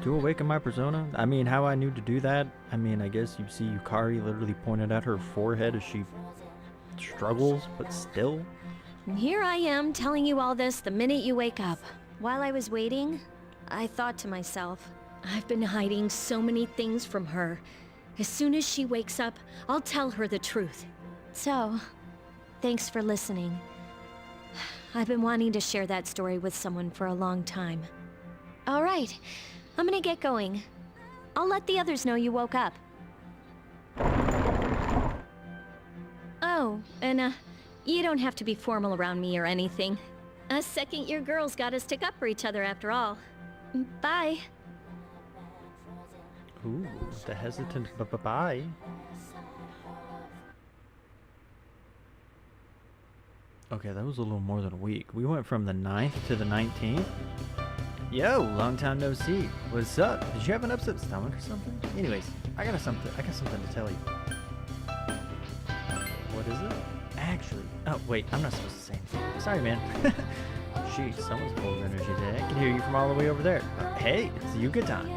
to awaken my persona? I mean, how I knew to do that? I mean, I guess you see Yukari literally pointed at her forehead as she struggles, but still. And here I am telling you all this the minute you wake up. While I was waiting, I thought to myself, I've been hiding so many things from her. As soon as she wakes up, I'll tell her the truth. So, thanks for listening. I've been wanting to share that story with someone for a long time. All right, I'm gonna get going. I'll let the others know you woke up. Oh, and you don't have to be formal around me or anything. Us second-year girls gotta stick up for each other after all. Bye. Ooh, the hesitant bye. Okay, that was a little more than a week. We went from the 9th to the 19th. Yo, long time no see. What's up? Did you have an upset stomach or something? Anyways, I got something to tell you. What is it? Actually, oh wait, I'm not supposed to say anything. Sorry, man. Jeez, someone's full of energy today. I can hear you from all the way over there. Hey, it's Yucatan.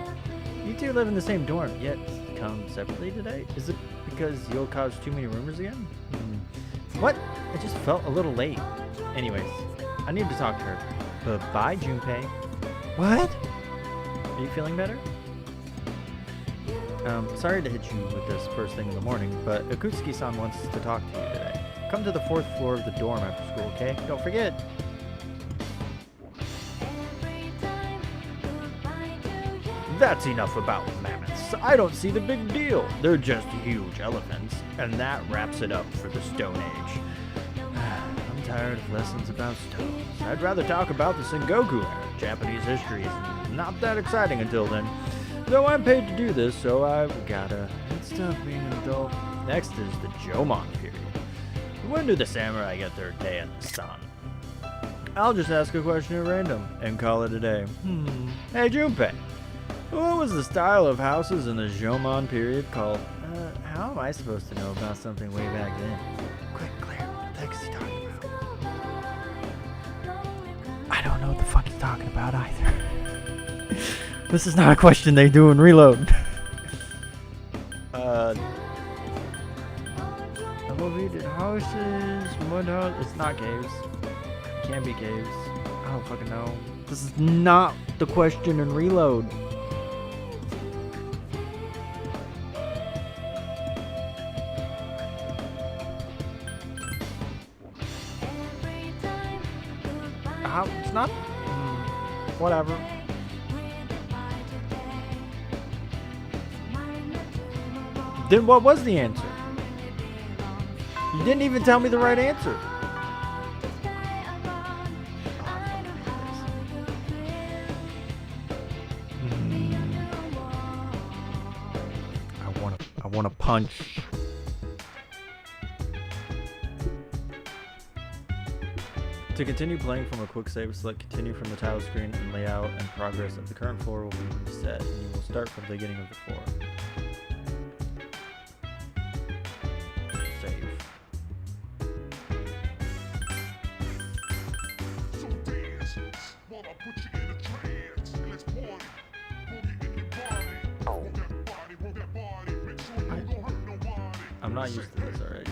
You two live in the same dorm, yet come separately today? Is it because you'll cause too many rumors again? What? I just felt a little late. Anyways, I need to talk to her. Bye, Junpei. What? Are you feeling better? Sorry to hit you with this first thing in the morning, but Akutsuki-san wants to talk to you today. Come to the 4th floor of the dorm after school, okay? Don't forget. That's enough about mammoths. I don't see the big deal. They're just huge elephants, and that wraps it up for the Stone Age. I'm tired of lessons about stones. I'd rather talk about the Sengoku era. Japanese history is not that exciting until then. Though I'm paid to do this, so I've gotta. It's tough being an adult. Next is the Jomon period. When do the samurai get their day in the sun? I'll just ask a question at random and call it a day. Hey, Junpei. What was the style of houses in the Jomon period called? How am I supposed to know about something way back then? Quick, Claire, what the heck is he talking about? I don't know what the fuck he's talking about either. This is not a question they do in Reload. Elevated houses, mud house. It's not caves. It can't be caves. I don't fucking know. This is not the question in Reload. It's not? Whatever. Then what was the answer? You didn't even tell me the right answer. I want to punch. To continue playing from a quick save, select continue from the title screen, and layout and progress of the current floor will be reset, and you will start from the beginning of the floor. Save. I'm not used to this already.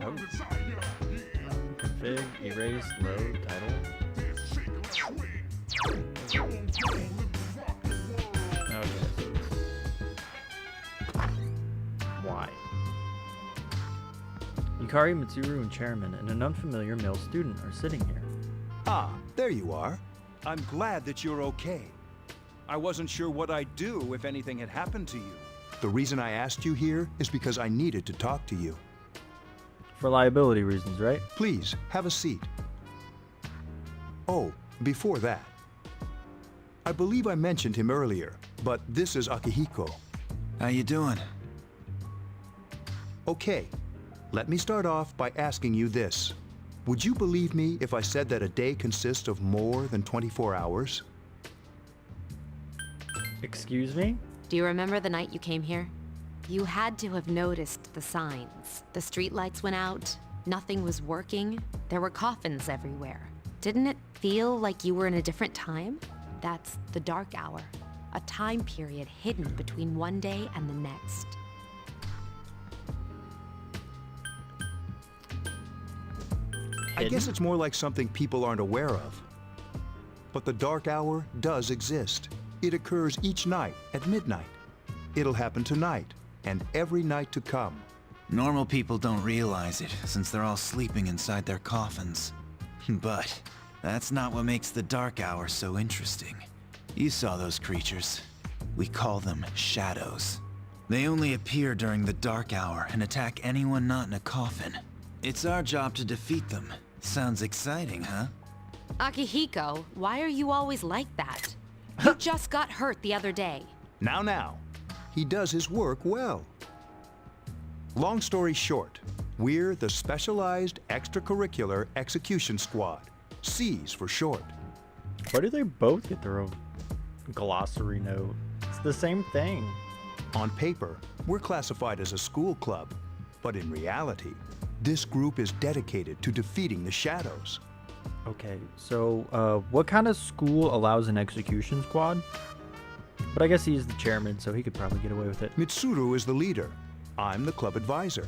Oh. Config, erase, load, title. Okay. Why? Yukari, Mitsuru, and Chairman and an unfamiliar male student are sitting here. Ah, there you are. I'm glad that you're okay. I wasn't sure what I'd do if anything had happened to you. The reason I asked you here is because I needed to talk to you. For liability reasons, right? Please, have a seat. Oh, before that. I believe I mentioned him earlier, but this is Akihiko. How you doing? Okay, let me start off by asking you this. Would you believe me if I said that a day consists of more than 24 hours? Excuse me? Do you remember the night you came here? You had to have noticed the signs. The streetlights went out, nothing was working, there were coffins everywhere. Didn't it feel like you were in a different time? That's the dark hour, a time period hidden between one day and the next. I guess it's more like something people aren't aware of. But the dark hour does exist. It occurs each night at midnight. It'll happen tonight, and every night to come. Normal people don't realize it, since they're all sleeping inside their coffins. But that's not what makes the dark hour so interesting. You saw those creatures. We call them shadows. They only appear during the dark hour and attack anyone not in a coffin. It's our job to defeat them. Sounds exciting, huh? Akihiko, why are you always like that? You just got hurt the other day. Now. He does his work well. Long story short, we're the Specialized Extracurricular Execution Squad. C's for short. Why do they both get their own glossary note? It's the same thing. On paper, we're classified as a school club, but in reality, this group is dedicated to defeating the shadows. Okay, so what kind of school allows an execution squad? But I guess he's the chairman, so he could probably get away with it. Mitsuru is the leader. I'm the club advisor.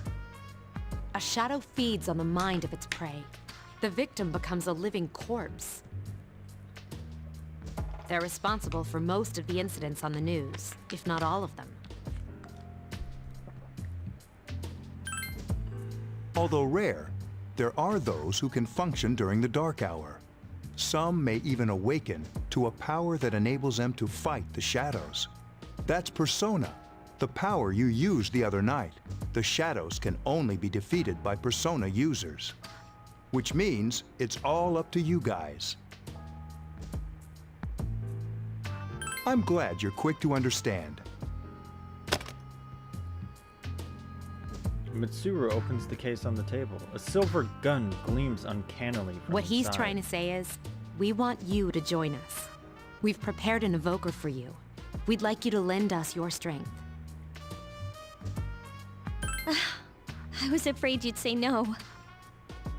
A shadow feeds on the mind of its prey. The victim becomes a living corpse. They're responsible for most of the incidents on the news, if not all of them. Although rare, there are those who can function during the dark hour. Some may even awaken to a power that enables them to fight the shadows. That's Persona, the power you used the other night. The shadows can only be defeated by Persona users. Which means it's all up to you guys. I'm glad you're quick to understand. Mitsuru opens the case on the table. A silver gun gleams uncannily from What he's inside. trying to say is, we want you to join us. We've prepared an evoker for you. We'd like you to lend us your strength. I was afraid you'd say no.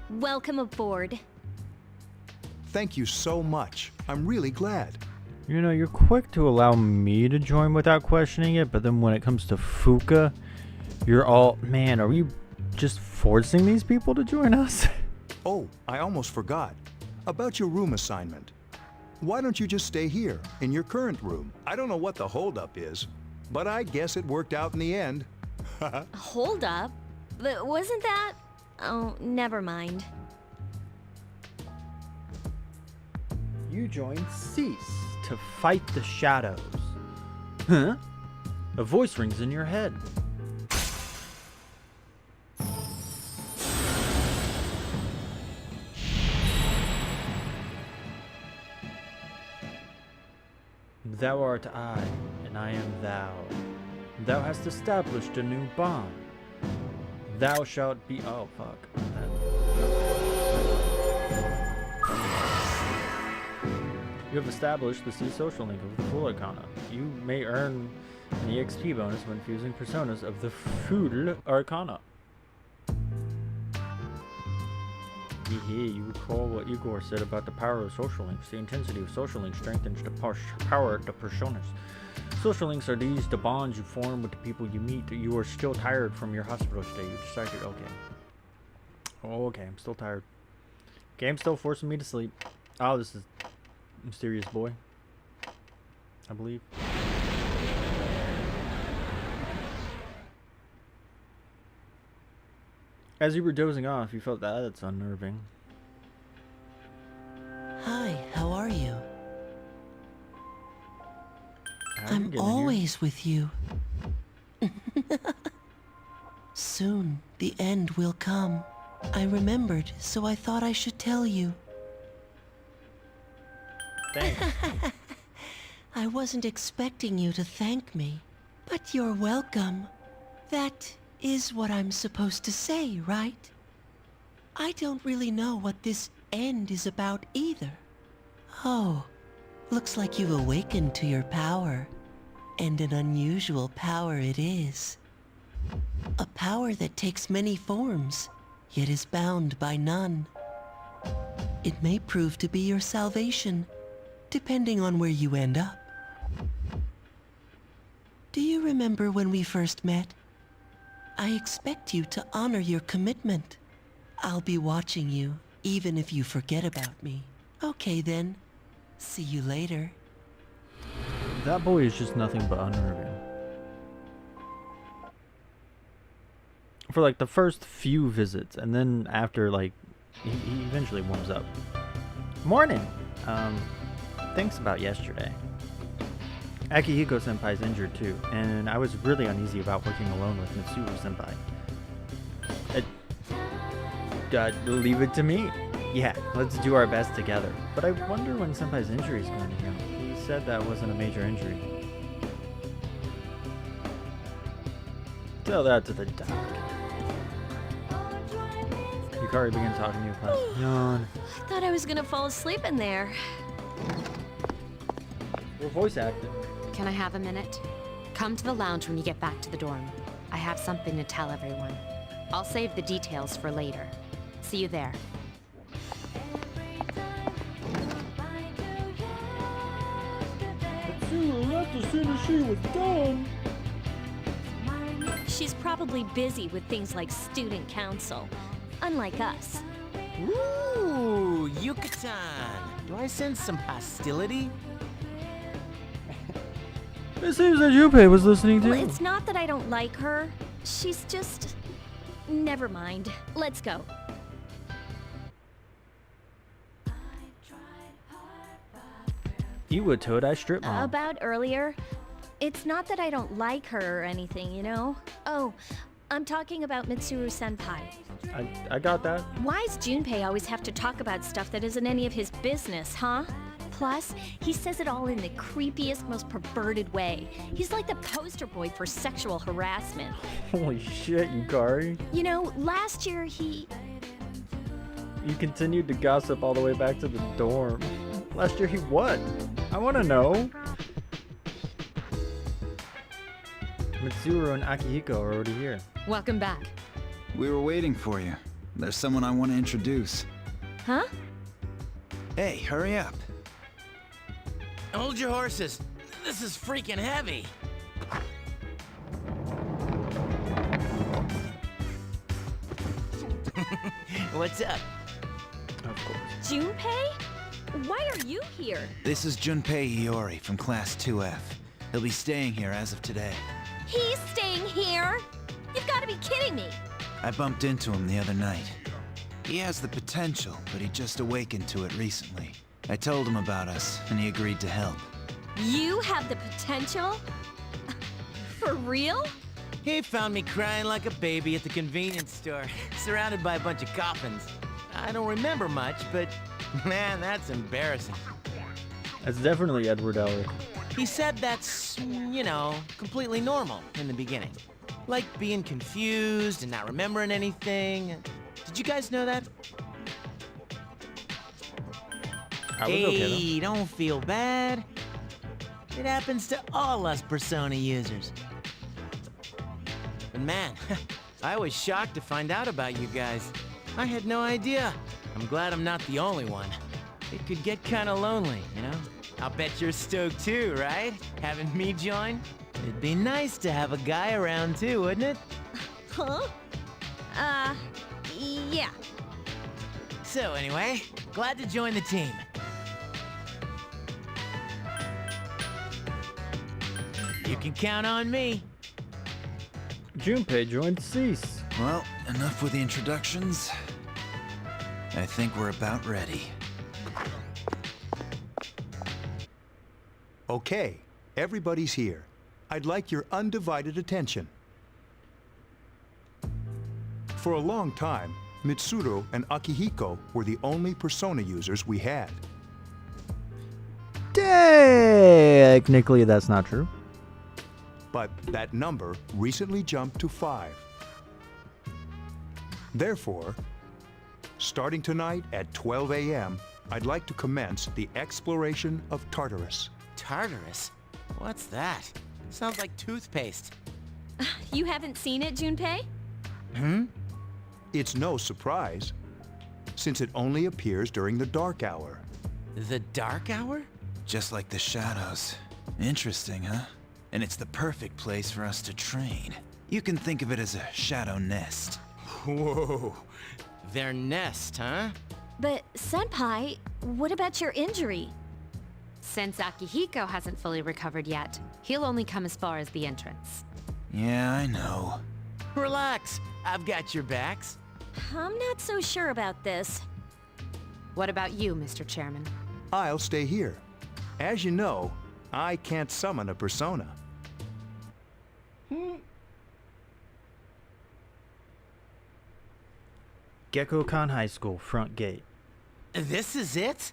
Welcome aboard. Thank you so much. I'm really glad. You know, you're quick to allow me to join without questioning it, but then when it comes to Fuka, you're all, man, are we just forcing these people to join us? Oh, I almost forgot. About your room assignment. Why don't you just stay here, in your current room? I don't know what the holdup is, but I guess it worked out in the end. Hold up. Wasn't that? Oh, never mind. You join Cease to fight the shadows. Huh? A voice rings in your head. Thou art I, and I am thou. Thou hast established a new bond. Thou shalt be. Oh, fuck. You have established the C social link of the Full Arcana. You may earn an EXP bonus when fusing personas of the Full Arcana. You recall what Igor said about the power of social links. The intensity of social links strengthens the power of the personas. Social links are the bonds you form with the people you meet. You are still tired from your hospital stay. You decided, okay. Oh, okay, I'm still tired. Game's still forcing me to sleep. Oh, this is Mysterious Boy, I believe. As you were dozing off, you felt that it's unnerving. Hi, how are you? I'm always with you. Soon, the end will come. I remembered, so I thought I should tell you. Thanks. I wasn't expecting you to thank me, but you're welcome. That is what I'm supposed to say, right? I don't really know what this end is about either. Oh, looks like you've awakened to your power. And an unusual power it is. A power that takes many forms, yet is bound by none. It may prove to be your salvation, depending on where you end up. Do you remember when we first met? I expect you to honor your commitment. I'll be watching you, even if you forget about me. Okay then. See you later. That boy is just nothing but unnerving. For like the first few visits, and then after, like, he eventually warms up. Morning! Thanks about yesterday. Akihiko senpai's injured too, and I was really uneasy about working alone with Mitsuru senpai. Leave it to me. Yeah, let's do our best together. But I wonder when senpai's injury is going to heal. He said that wasn't a major injury. Tell that to the doc. Yukari began talking to you in class. Yawn. I thought I was gonna fall asleep in there. We're voice acting. Can I have a minute? Come to the lounge when you get back to the dorm. I have something to tell everyone. I'll save the details for later. See you there. She's probably busy with things like student council, unlike us. Ooh, Yucatan. Do I sense some hostility? It seems that Junpei was listening to. Well, it's not that I don't like her. She's just... Never mind. Let's go. Iwa Todai strip mall. About earlier. It's not that I don't like her or anything, you know? Oh, I'm talking about Mitsuru senpai. I got that. Why's Junpei always have to talk about stuff that isn't any of his business, huh? Plus, he says it all in the creepiest, most perverted way. He's like the poster boy for sexual harassment. Holy shit, Yukari. You know, last year he... You continued to gossip all the way back to the dorm. Last year he what? I want to know. Mitsuru and Akihiko are already here. Welcome back. We were waiting for you. There's someone I want to introduce. Huh? Hey, hurry up. Hold your horses. This is freaking heavy. What's up? Of course. Junpei? Why are you here? This is Junpei Iori from Class 2F. He'll be staying here as of today. He's staying here? You've got to be kidding me. I bumped into him the other night. He has the potential, but he just awakened to it recently. I told him about us, and he agreed to help. You have the potential? For real? He found me crying like a baby at the convenience store, surrounded by a bunch of coffins. I don't remember much, but man, that's embarrassing. That's definitely Edward Elric. He said that's, you know, completely normal in the beginning. Like being confused and not remembering anything. Did you guys know that? I was okay Hey, don't feel bad. It happens to all us Persona users. But man, I was shocked to find out about you guys. I had no idea. I'm glad I'm not the only one. It could get kinda lonely, you know? I'll bet you're stoked too, right? Having me join? It'd be nice to have a guy around too, wouldn't it? Huh? Yeah. So anyway, glad to join the team. You can count on me. Junpei joined Cease. Well, enough with the introductions. I think we're about ready. Okay, everybody's here. I'd like your undivided attention. For a long time, Mitsuru and Akihiko were the only Persona users we had. Technically, that's not true. But that number recently jumped to 5. Therefore, starting tonight at 12 a.m., I'd like to commence the exploration of Tartarus. Tartarus? What's that? Sounds like toothpaste. You haven't seen it, Junpei? It's no surprise, since it only appears during the dark hour. The dark hour? Just like the shadows. Interesting, huh? And it's the perfect place for us to train. You can think of it as a shadow nest. Whoa. Their nest, huh? But, Senpai, what about your injury? Since Akihiko hasn't fully recovered yet, he'll only come as far as the entrance. Yeah, I know. Relax. I've got your backs. I'm not so sure about this. What about you, Mr. Chairman? I'll stay here. As you know, I can't summon a persona. Gekkokan High School, front gate. This is it?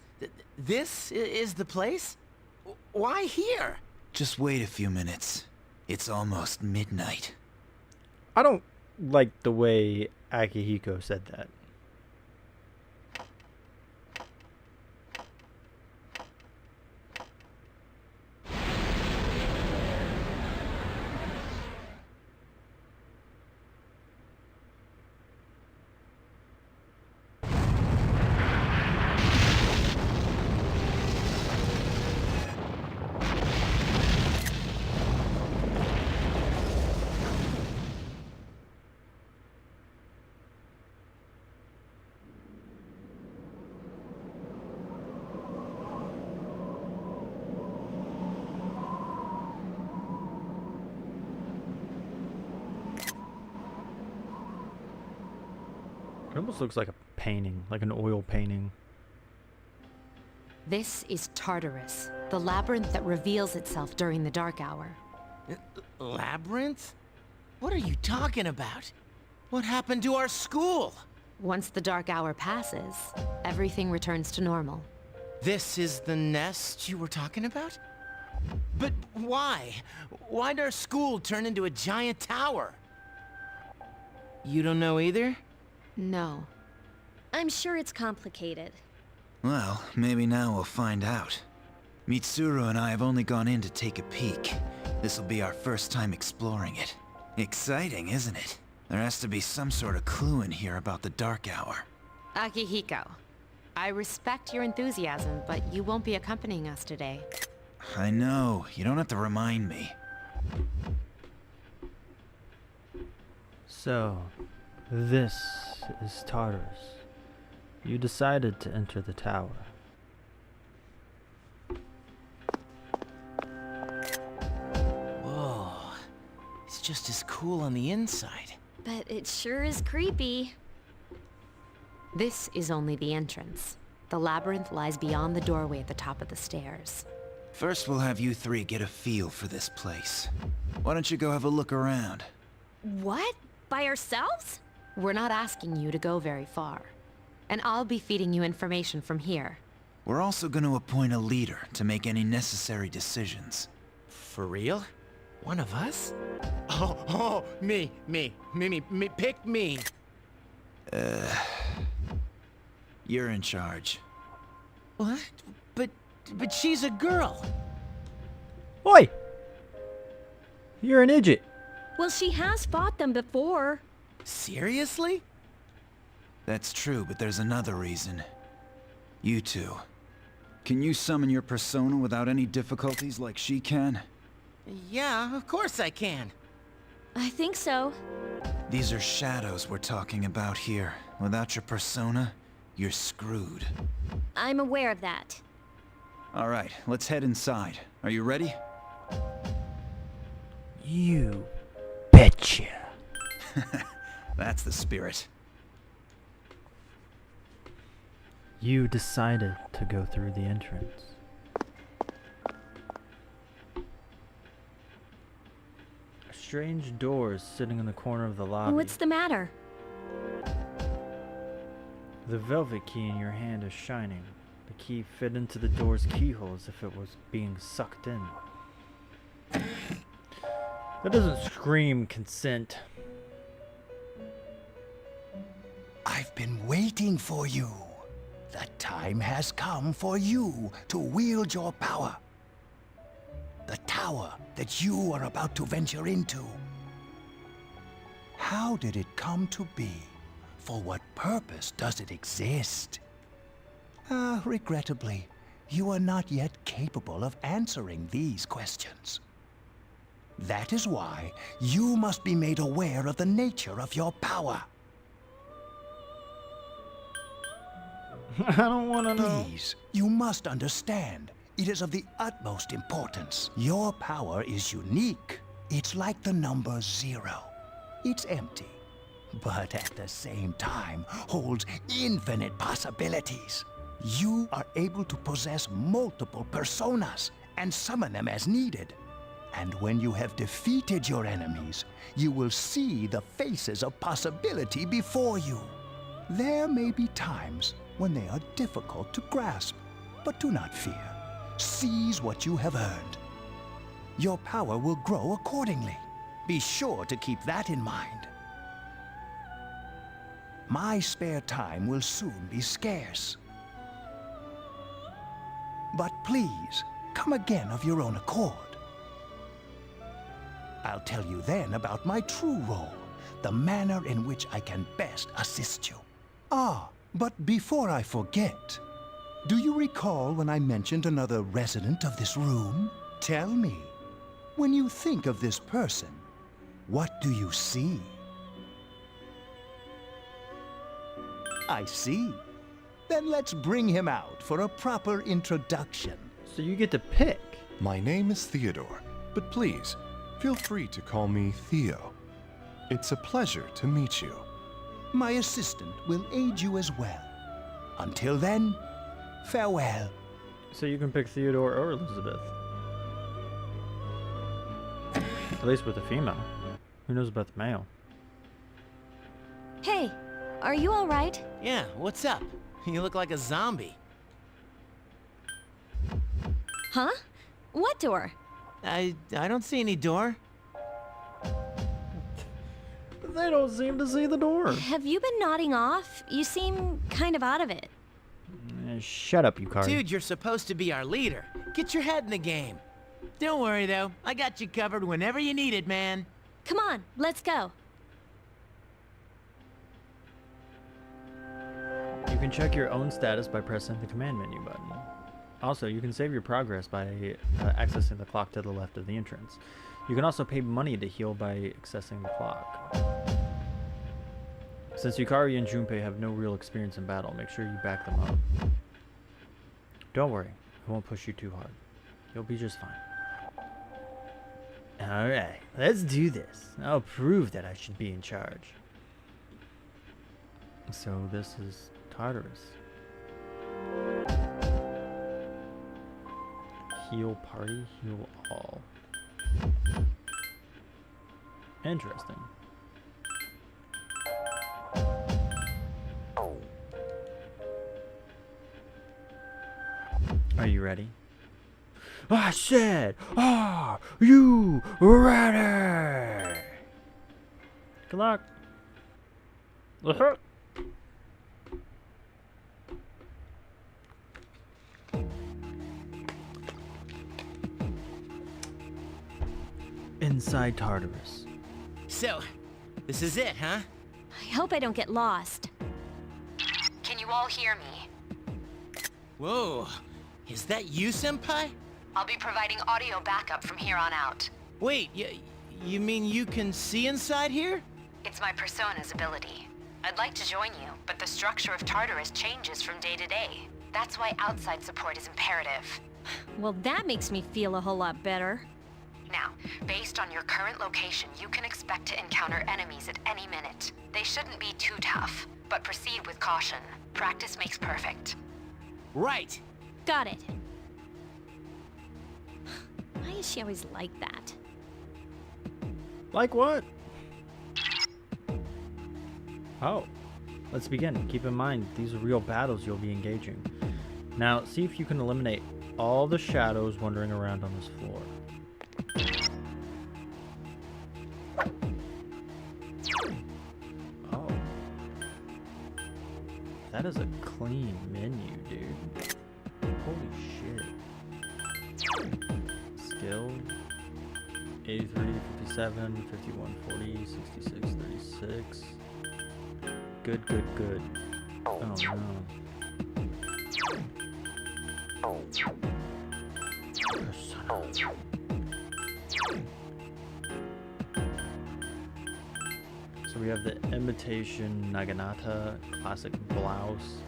This is the place? Why here? Just wait a few minutes. It's almost midnight. I don't like the way Akihiko said that. It almost looks like a painting, like an oil painting. This is Tartarus, the labyrinth that reveals itself during the dark hour. Labyrinth? What are you talking about? What happened to our school? Once the dark hour passes, everything returns to normal. This is the nest you were talking about? But why? Why'd our school turn into a giant tower? You don't know either? No. I'm sure it's complicated. Well, maybe now we'll find out. Mitsuru and I have only gone in to take a peek. This'll be our first time exploring it. Exciting, isn't it? There has to be some sort of clue in here about the dark hour. Akihiko, I respect your enthusiasm, but you won't be accompanying us today. I know, you don't have to remind me. So, this is Tartarus. You decided to enter the tower. Whoa. It's just as cool on the inside. But it sure is creepy. This is only the entrance. The labyrinth lies beyond the doorway at the top of the stairs. First, we'll have you three get a feel for this place. Why don't you go have a look around? What? By ourselves? We're not asking you to go very far. And I'll be feeding you information from here. We're also going to appoint a leader to make any necessary decisions. For real? One of us? Oh, me, pick me. You're in charge. What? But she's a girl. Oi! You're an idiot. Well, she has fought them before. Seriously? That's true, but there's another reason. You two. Can you summon your persona without any difficulties like she can? Yeah, of course I can. I think so. These are shadows we're talking about here. Without your persona, you're screwed. I'm aware of that. Alright, let's head inside. Are you ready? You betcha. That's the spirit. You decided to go through the entrance. A strange door is sitting in the corner of the lobby. What's the matter? The velvet key in your hand is shining. The key fit into the door's keyhole as if it was being sucked in. That doesn't scream consent. I've been waiting for you. The time has come for you to wield your power. The tower that you are about to venture into. How did it come to be? For what purpose does it exist? Regrettably, you are not yet capable of answering these questions. That is why you must be made aware of the nature of your power. I don't want to know. Please, you must understand. It is of the utmost importance. Your power is unique. It's like the number 0. It's empty, but at the same time holds infinite possibilities. You are able to possess multiple personas and summon them as needed. And when you have defeated your enemies, you will see the faces of possibility before you. There may be times when they are difficult to grasp, but do not fear. Seize what you have earned. Your power will grow accordingly. Be sure to keep that in mind. My spare time will soon be scarce. But please, come again of your own accord. I'll tell you then about my true role, the manner in which I can best assist you. But before I forget, do you recall when I mentioned another resident of this room? Tell me, when you think of this person, what do you see? I see. Then let's bring him out for a proper introduction. So you get to pick. My name is Theodore, but please, feel free to call me Theo. It's a pleasure to meet you. My assistant will aid you as well. Until then, farewell. So you can pick Theodore or Elizabeth. At least with a female. Who knows about the male? Hey, are you alright? Yeah, what's up? You look like a zombie. Huh? What door? I don't see any door. They don't seem to see the door. Have you been nodding off? You seem kind of out of it. Shut up, Yukari. Dude, you're supposed to be our leader. Get your head in the game. Don't worry, though. I got you covered whenever you need it, man. Come on, let's go. You can check your own status by pressing the command menu button. Also, you can save your progress by accessing the clock to the left of the entrance. You can also pay money to heal by accessing the clock. Since Yukari and Junpei have no real experience in battle, make sure you back them up. Don't worry, I won't push you too hard. You'll be just fine. Alright, let's do this. I'll prove that I should be in charge. So this is Tartarus. Heal party, heal all. Interesting. Are you ready? I said, are you ready? Good luck. inside Tartarus. So, this is it, huh? I hope I don't get lost. Can you all hear me? Whoa, is that you, Senpai? I'll be providing audio backup from here on out. Wait, you mean you can see inside here? It's my persona's ability. I'd like to join you, but the structure of Tartarus changes from day to day. That's why outside support is imperative. Well, that makes me feel a whole lot better. Now, based on your current location, you can expect to encounter enemies at any minute. They shouldn't be too tough, but proceed with caution. Practice makes perfect. Right. Got it. Why is she always like that? Like what? Oh, let's begin. Keep in mind, these are real battles you'll be engaging. Now, see if you can eliminate all the shadows wandering around on this floor. Oh. That is a clean menu, dude. Holy shit. Skill. 83, 57, 51, 40, 66, 36. Good, good, good. Oh no. So we have the Imitation Naginata, Classic Blouse,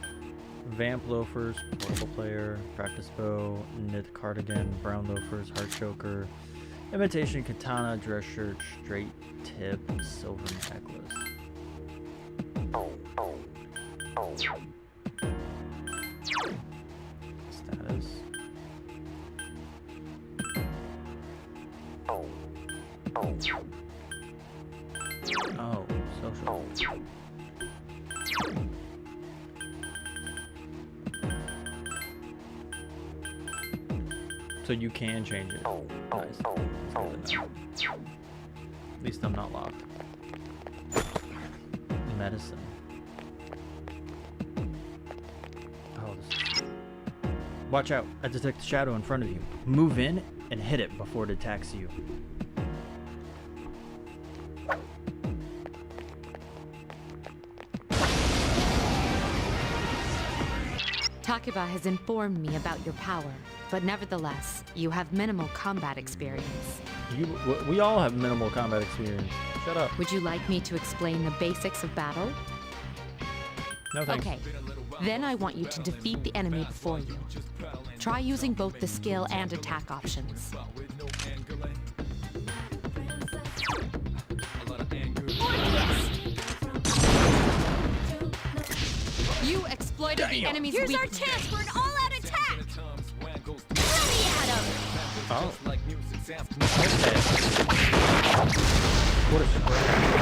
Vamp Loafers, Portable Player, Practice Bow, Knit Cardigan, Brown Loafers, Heart Choker, Imitation Katana, Dress Shirt, Straight Tip, Silver Necklace. Status. Oh, social. So you can change it. Nice. That's good to know. At least I'm not locked. Medicine. Oh, this is... Watch out. I detect a shadow in front of you. Move in and hit it before it attacks you. Takuba has informed me about your power, but nevertheless, you have minimal combat experience. We all have minimal combat experience. Shut up. Would you like me to explain the basics of battle? No thanks. Okay, then I want you to defeat the enemy before you. Try using both the skill and attack options. You exploited the enemy's Here's our weakness. chance for an all-out attack! Throw me at him! Oh. Okay. What a spread.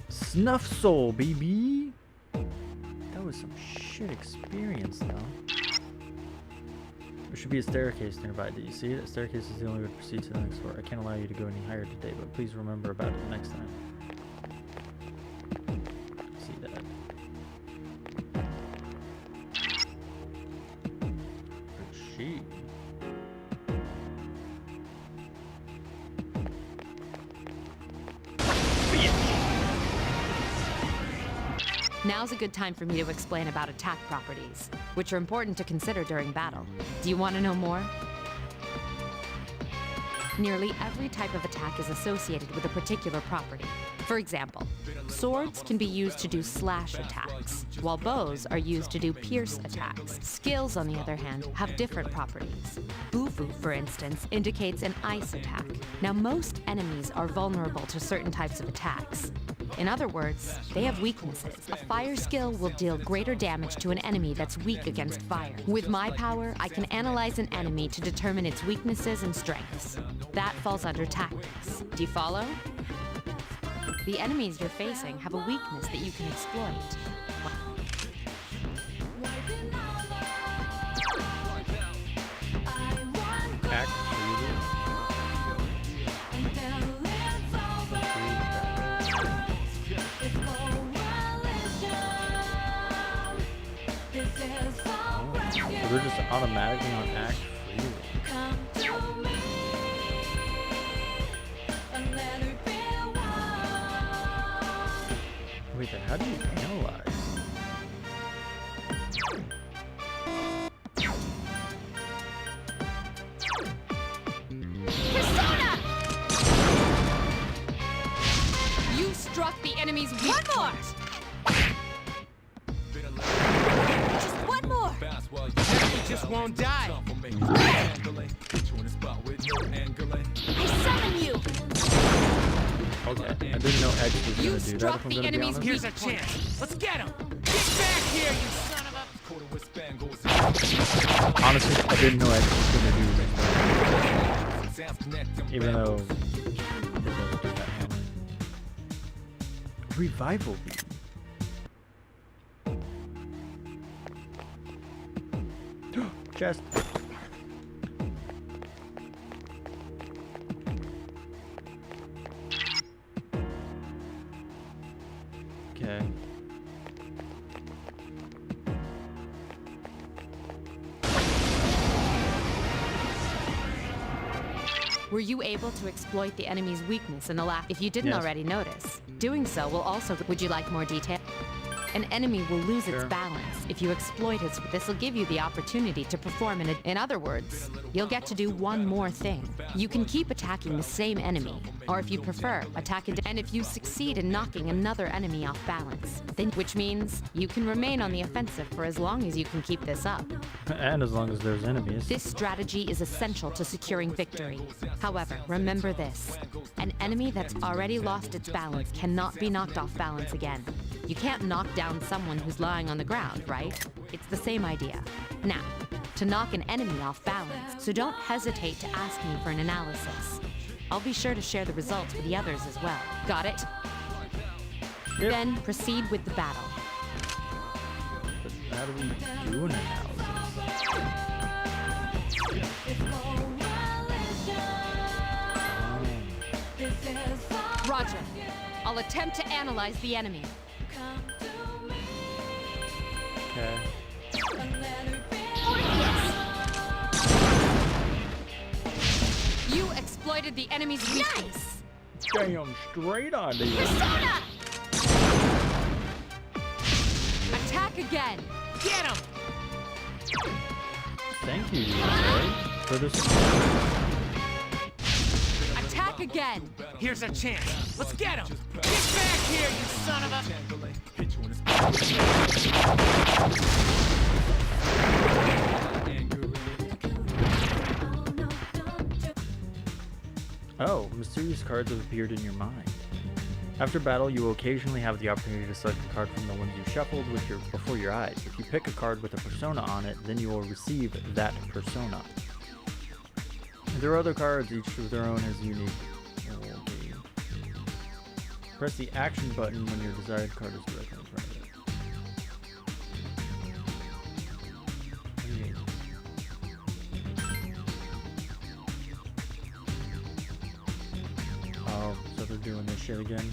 Snuff Soul, baby! That was some shit experience, though. There should be a staircase nearby. Do you see it? A staircase is the only way to proceed to the next floor. I can't allow you to go any higher today, but please remember about it next time. See that. But she... Now's a good time for me to explain about attack properties, which are important to consider during battle. Do you want to know more? Nearly every type of attack is associated with a particular property. For example, swords can be used to do slash attacks, while bows are used to do pierce attacks. Skills, on the other hand, have different properties. Bufu, for instance, indicates an ice attack. Now, most enemies are vulnerable to certain types of attacks. In other words, they have weaknesses. A fire skill will deal greater damage to an enemy that's weak against fire. With my power, I can analyze an enemy to determine its weaknesses and strengths. That falls under tactics. Do you follow? The enemies you're facing have a weakness that you can exploit. they're just automatically on act freely. Wait, then how do you analyze? Persona! You struck the enemy's weak point. Just one more. You just won't die. I summon you. Okay, I didn't know X was You gonna do that, struck if I'm the gonna be enemy's honest. Here's our chance. Let's get him. Get back here, you son of a... Honestly, I didn't know X was gonna do this. Even though it doesn't do that hammer. Revival beam. Chest. Okay. Were you able to exploit the enemy's weakness in the last? If you didn't Yes. already notice, doing so will also. Would you like more detail? An enemy will lose its Sure. balance if you exploit its. This will give you the opportunity to perform in other words, you'll get to do one more thing. You can keep attacking the same enemy, or if you prefer, attack it. And if you succeed in knocking another enemy off balance, then which means you can remain on the offensive for as long as you can keep this up. And as long as there's enemies. This strategy is essential to securing victory. However, remember this. An enemy that's already lost its balance cannot be knocked off balance again. You can't knock down someone who's lying on the ground, right? It's the same idea. Now, to knock an enemy off balance, so don't hesitate to ask me for an analysis. I'll be sure to share the results with the others as well. Got it? Yep. Then proceed with the battle. But how do we do an analysis? Roger. I'll attempt to analyze the enemy. Okay. You exploited the enemy's weakness. Damn, straight on to you. Persona. Attack again. Get him. Thank you, USA, for this. Attack again. Here's our chance. Let's get him. Get back here, you son of a... Oh, mysterious cards have appeared in your mind. After battle, you will occasionally have the opportunity to select a card from the ones you shuffled before your eyes. If you pick a card with a persona on it, then you will receive that persona. There are other cards, each with their own as unique. Okay. Press the action button when your desired card is directly in front of it. Oh, so they're doing this shit again.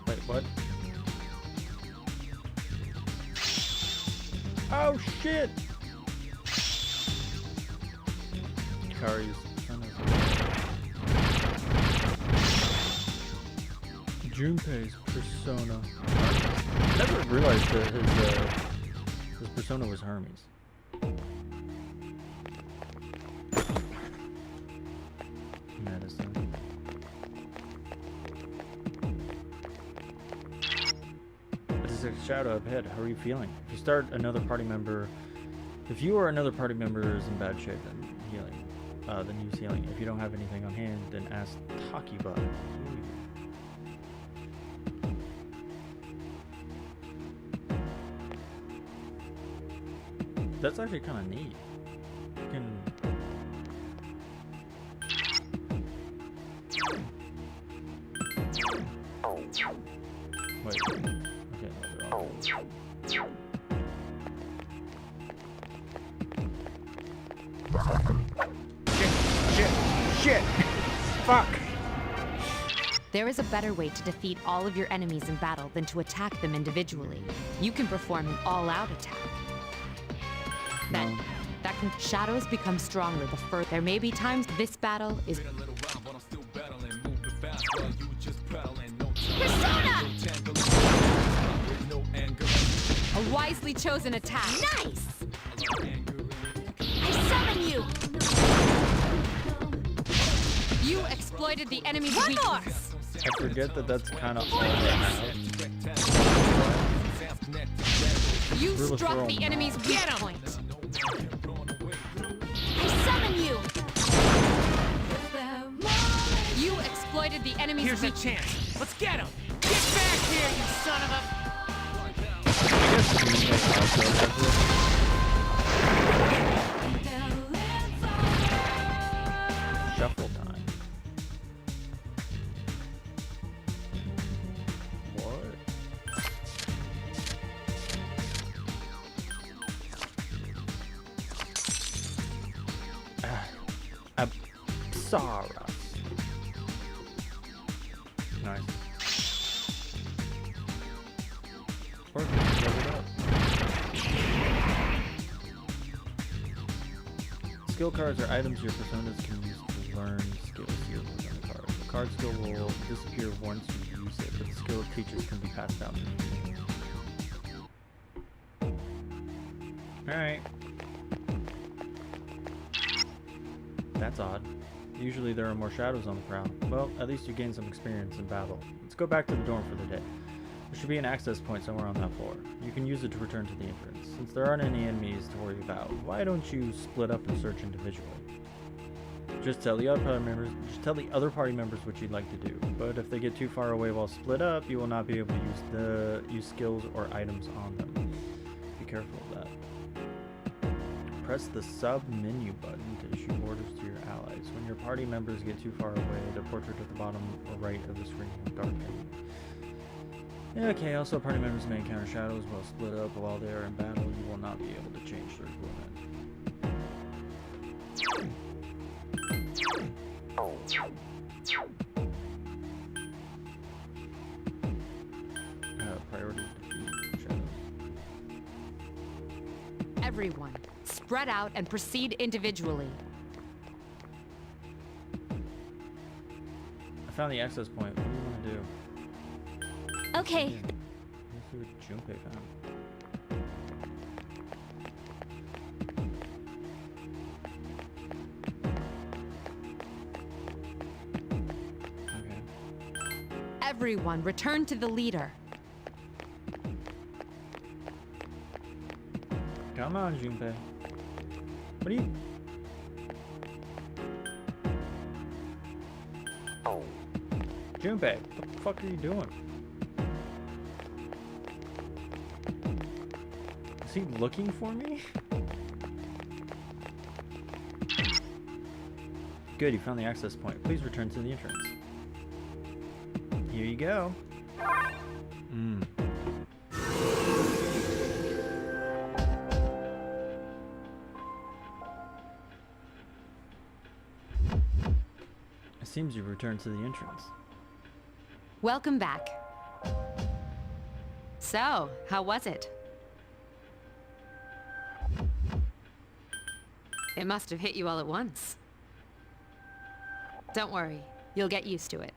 Wait, what? Oh shit! Kari's Junpei's persona. I never realized that his persona was Hermes. Medicine. There's a shadow up ahead. How are you feeling? If you or another party member is in bad shape, then healing. Then use healing. If you don't have anything on hand, then ask Takiba. That's actually kind of neat. You can... Wait. Okay, no, they're all... Shit! Fuck! There is a better way to defeat all of your enemies in battle than to attack them individually. You can perform an all-out attack. Shadows become stronger the further. There may be times this battle is... Persona! A wisely chosen attack. Nice! I summon you! You exploited the enemy's One weakness. more! I forget that that's kind of all I have. You Really struck throw the 'em enemy's off. weak point. I summon you! You exploited the enemy's Here's a weak point. chance. Let's get him. Get back here, you son of a... Shuffle time. What? Tartarus. Nice. Perfect. Level it up. Skill cards are items your personas can use to learn skills here within the card. The card skill will disappear once you use it, but the skill it teaches can be passed down. Alright. That's odd. Usually there are more shadows on the prowl. Well, at least you gain some experience in battle. Let's go back to the dorm for the day. There should be an access point somewhere on that floor. You can use it to return to the entrance. Since there aren't any enemies to worry about, why don't you split up and search individually? Just tell the other party members what you'd like to do. But if they get too far away while split up, you will not be able to use skills or items on them. Be careful of that. Press the sub-menu button to issue orders to your allies. When your party members get too far away, the portrait at the bottom or right of the screen will darken. Okay, also party members may encounter shadows while split up. While they are in battle, you will not be able to change their equipment. Priority defeat shadows. Everyone, spread out and proceed individually. I found the access point. What do you want to do? Okay. Let's see what Junpei found. Okay. Everyone, return to the leader. Come on, Junpei. What are you... Junpei, what the fuck are you doing? Is he looking for me? Good, you found the access point. Please return to the entrance. Here you go. It seems you returned to the entrance. Welcome back. So, how was it? It must have hit you all at once. Don't worry, you'll get used to it.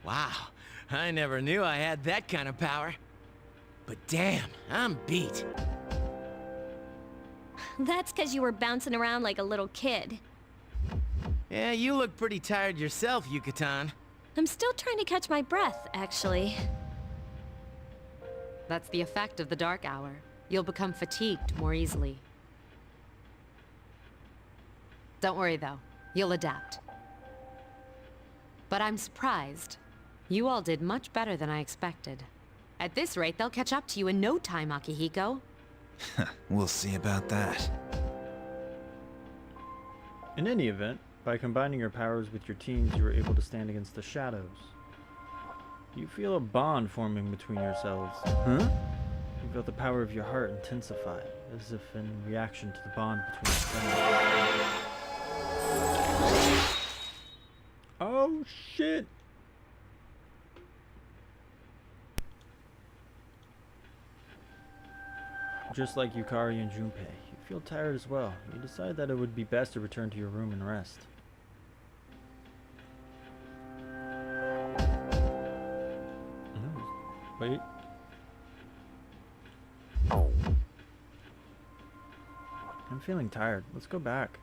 Wow, I never knew I had that kind of power. But damn, I'm beat. That's because you were bouncing around like a little kid. Yeah, you look pretty tired yourself, Yucatan. I'm still trying to catch my breath, actually. That's the effect of the dark hour. You'll become fatigued more easily. Don't worry though, you'll adapt. But I'm surprised. You all did much better than I expected. At this rate, they'll catch up to you in no time, Akihiko. We'll see about that. In any event, by combining your powers with your teams, you were able to stand against the shadows. You feel a bond forming between yourselves. Huh? You feel the power of your heart intensify, as if in reaction to the bond between your friends. Oh shit! Just like Yukari and Junpei, you feel tired as well. You decide that it would be best to return to your room and rest. Wait. I'm feeling tired. Let's go back.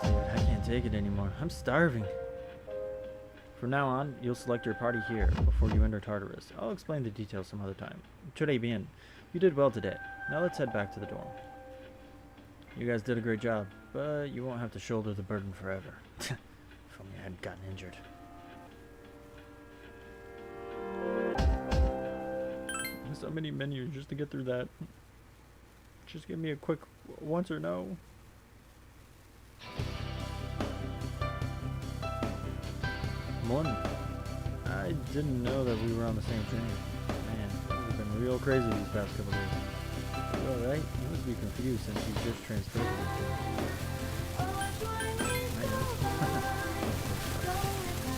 Dude, I can't take it anymore. I'm starving. From now on, you'll select your party here before you enter Tartarus. I'll explain the details some other time. Today bien. You did well today. Now let's head back to the dorm. You guys did a great job, but you won't have to shoulder the burden forever. If only I hadn't gotten injured. So many menus just to get through that. Just give me a quick once or no. Morning. I didn't know that we were on the same train. Man, things have been real crazy these past couple days. You alright? You must be confused since you just transferred.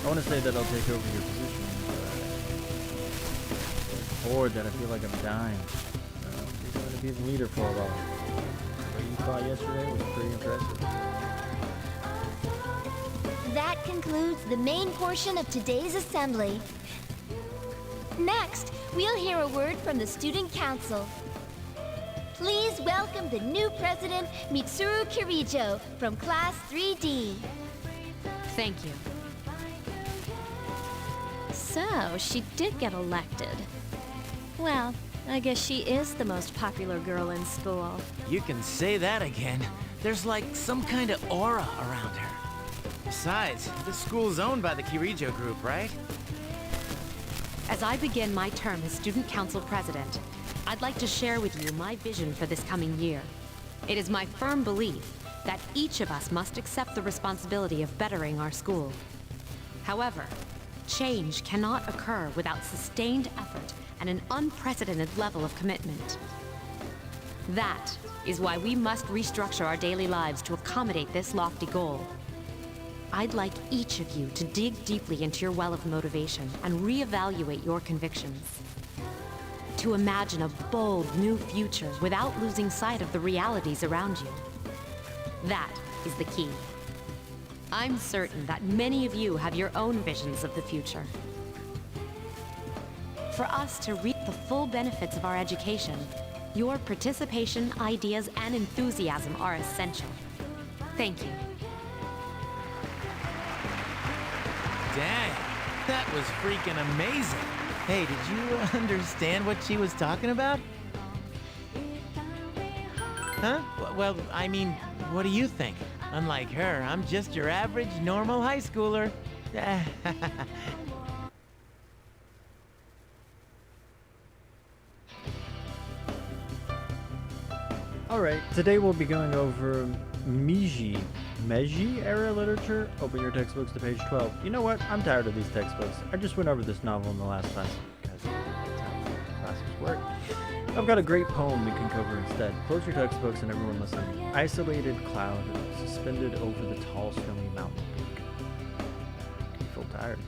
I want to say that I'll take over your position, but bored that I feel like I'm dying. You're going to be the leader for a while. What you thought yesterday was pretty impressive. That concludes the main portion of today's assembly. Next, we'll hear a word from the Student Council. Please welcome the new president, Mitsuru Kirijo, from Class 3D. Thank you. So, she did get elected. Well, I guess she is the most popular girl in school. You can say that again. There's like some kind of aura around her. Besides, this school's owned by the Kirijo group, right? As I begin my term as Student Council President, I'd like to share with you my vision for this coming year. It is my firm belief that each of us must accept the responsibility of bettering our school. However, change cannot occur without sustained effort and an unprecedented level of commitment. That is why we must restructure our daily lives to accommodate this lofty goal. I'd like each of you to dig deeply into your well of motivation and reevaluate your convictions. To imagine a bold new future without losing sight of the realities around you. That is the key. I'm certain that many of you have your own visions of the future. For us to reap the full benefits of our education, your participation, ideas, and enthusiasm are essential. Thank you. Dang, that was freaking amazing. Hey, did you understand what she was talking about? Huh? Well, I mean, what do you think? Unlike her, I'm just your average, normal high schooler. Alright, today we'll be going over Meiji era literature. Open your textbooks to page 12. You know what? I'm tired of these textbooks. I just went over this novel in the last class because that's how classes work. I've got a great poem we can cover instead. Close your textbooks and everyone listen. Isolated cloud suspended over the tall snowy mountain peak. You feel tired.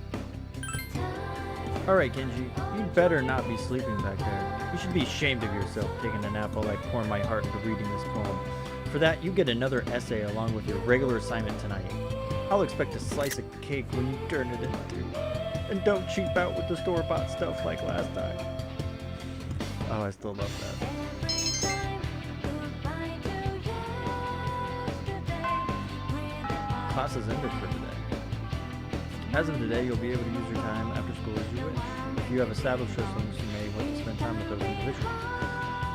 Alright, Kenji, you better not be sleeping back there. You should be ashamed of yourself taking a nap while I pour my heart into reading this poem. For that, you get another essay along with your regular assignment tonight. I'll expect a slice of cake when you turn it into. And don't cheap out with the store-bought stuff like last time. Oh, I still love that. Class has ended for today. As of today, you'll be able to use your time after school as you wish. If you have established systems, you may want to spend time with those individuals.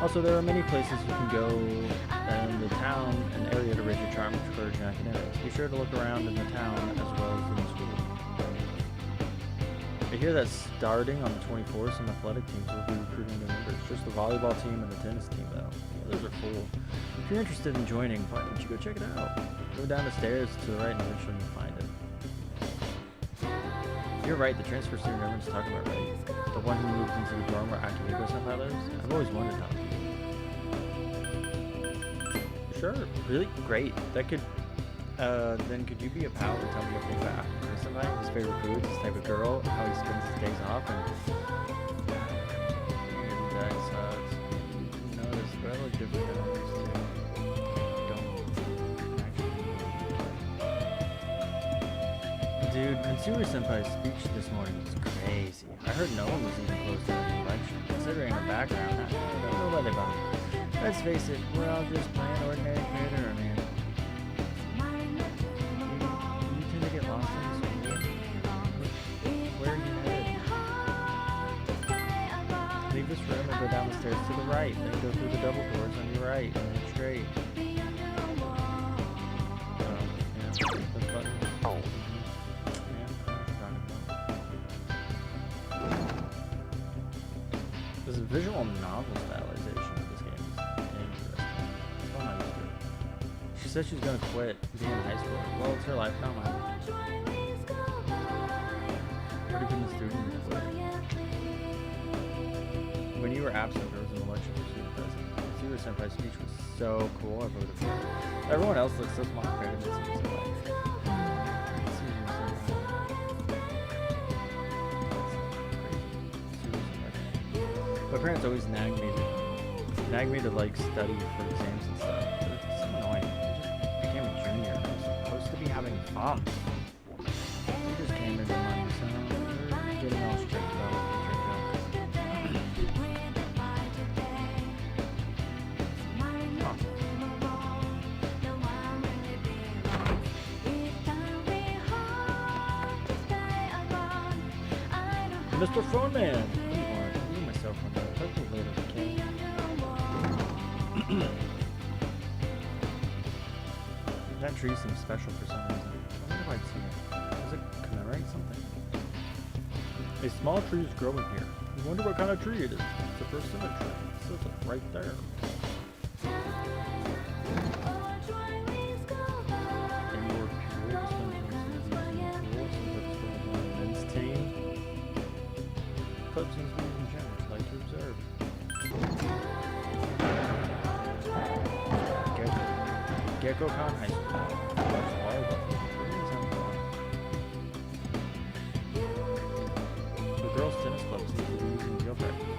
Also, there are many places you can go in the town and area to raise your charm with courage and academics. Be sure to look around in the town as well as in the school. I hear that starting on the 24th, some athletic teams will be recruiting new members. Just the volleyball team and the tennis team, though. The others are full. If you're interested in joining, why don't you go check it out? Go down the stairs to the right and eventually you'll find it. You're right, the transfer student everyone's talking about, right? The one who moved into the dorm where Akihiko-senpai lives? I've always wondered how. Sure, really? Great. That could Then could you be a pal and tell me your favorite afternoon somebody, his favorite foods, his type of girl, how he spends his days off, and that sucks. You notice, but I look different than others too. Dude, Mitsuru Senpai's speech this morning was crazy. I heard no one was even close to the election. Considering her background, I don't know about it. Let's face it, we're all just plain ordinary critter, man. You tend to get lost in this world. Where are you headed? Leave this room and go down the stairs to the right, then go through the double doors on your right, and then straight. This visual novel stylization of this game is interesting. I'm not used to it. She said she's gonna quit being in high school. Well, it's her life, not mine. Already been a student and quit. When you were absent, there was an election for student president. Mitsuru Senpai's speech was so cool, I voted for her. Everyone else looks so small compared to Mitsuru Senpai. My parents always nagged me to like study for exams and stuff. But it's so annoying. I just became a junior. I'm supposed to be having fun. We just came into money, so we're getting all strict about what future jokes. Mr. Phone Man! That tree seems special for some reason. I wonder if I'd seen it. Does it commemorate something? A small tree is growing here. I wonder what kind of tree it is. It's a persimmon tree. It says it right there. And your pure men's team. Club seems to be using gems. Like to observe. Gekko-kan High School. The girls' tennis club seems to be using geo practice.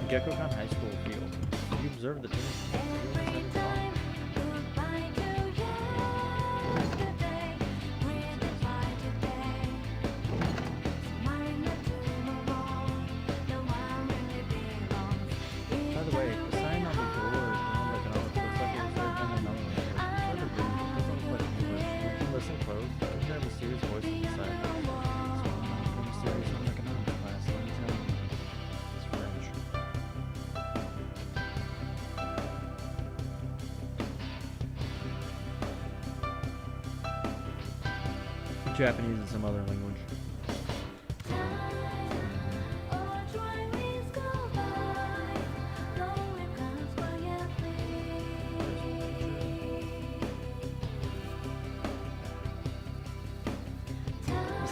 Gekko-kan High School field. You observe the tennis team. Everyone's having fun. By the way, the sign on the door is the one that can always looks like it was served in another language. It's hard to read. It doesn't look like English. You can listen close. You can hear a mysterious voice on the side. It's one of the mysterious on economics class. Let me tell you. It's French. Japanese and some other language.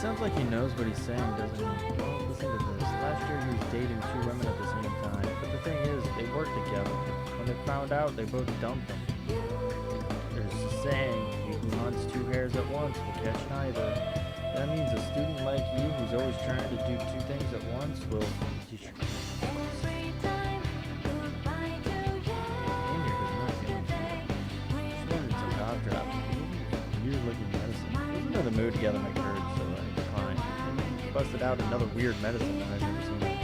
Sounds like he knows what he's saying, doesn't he? Well, listen to this. Last year he was dating 2 women at the same time, but the thing is, they worked together. When they found out, they both dumped him. There's a saying, he who hunts 2 hares at once will catch neither. That means a student like you, who's always trying to do 2 things at once, will teach you. You're looking medicine. Wasn't in the mood together, make her so I declined. And he busted out another weird medicine that I've never seen before.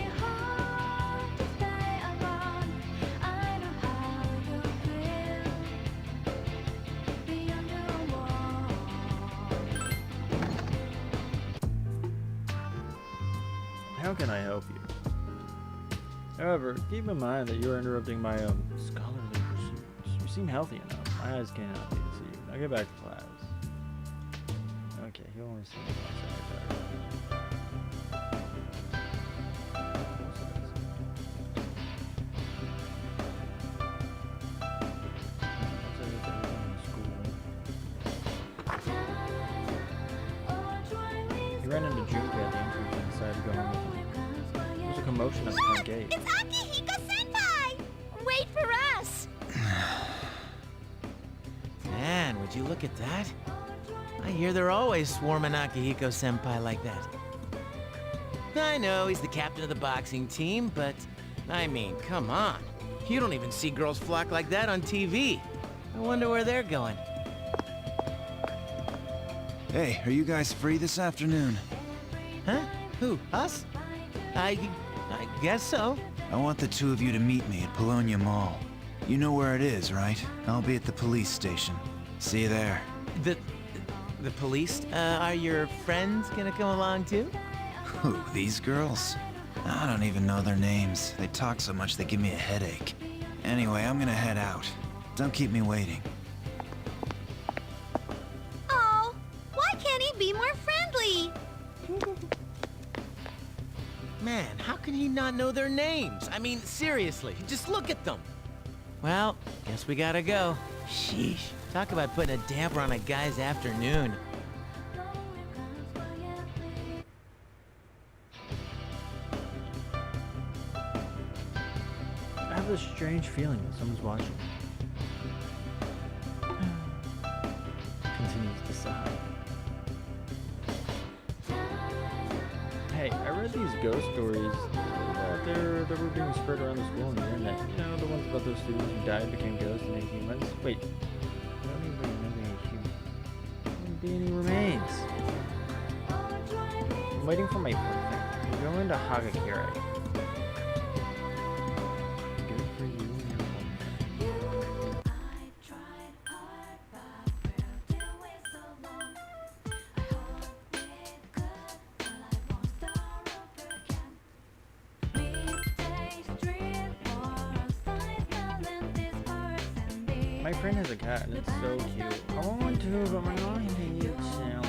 How can I help you? However, keep in mind that you are interrupting my scholarly pursuits. You seem healthy enough. My eyes can't help me to see you. Now get back to class. Okay, he only see me once He ran into Junpei at the entrance and decided to go home with him. There's a commotion at the front gate. It's Akihiko Senpai! Wait for us! you look at that? I hear they're always swarming Akihiko-senpai like that. I know he's the captain of the boxing team, but I mean, come on. You don't even see girls flock like that on TV. I wonder where they're going. Hey, are you guys free this afternoon? Huh? Who? Us? I guess so. I want the two of you to meet me at Polonia Mall. You know where it is, right? I'll be at the police station. See you there. The police? Are your friends gonna come along too? Who, these girls? I don't even know their names. They talk so much they give me a headache. Anyway, I'm gonna head out. Don't keep me waiting. Oh, why can't he be more friendly? Man, how can he not know their names? I mean, seriously, just look at them. Well, guess we gotta go. Sheesh, talk about putting a damper on a guy's afternoon. I have this strange feeling that someone's watching. Continues to sigh. Hey, I read these ghost stories that were being spread around the school and the internet. You know, the ones about those students who died, became ghosts, and ate humans. Wait, I don't even remember any humans. There wouldn't be any remains. I'm waiting for my boyfriend. I'm going to Hagakure. Good for you and your boyfriend. My friend has a cat and it's so cute. I want one too, but my mom hates salmon.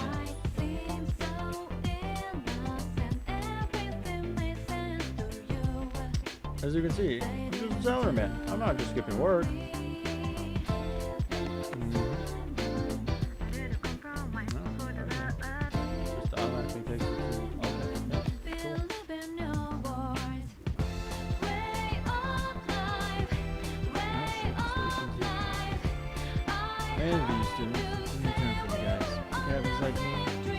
As you can see, I'm just a salary man. I'm not just skipping work. Just automatically takes it to... Okay, yeah, cool. And these students, it's a new term for you guys. Cabins like me, year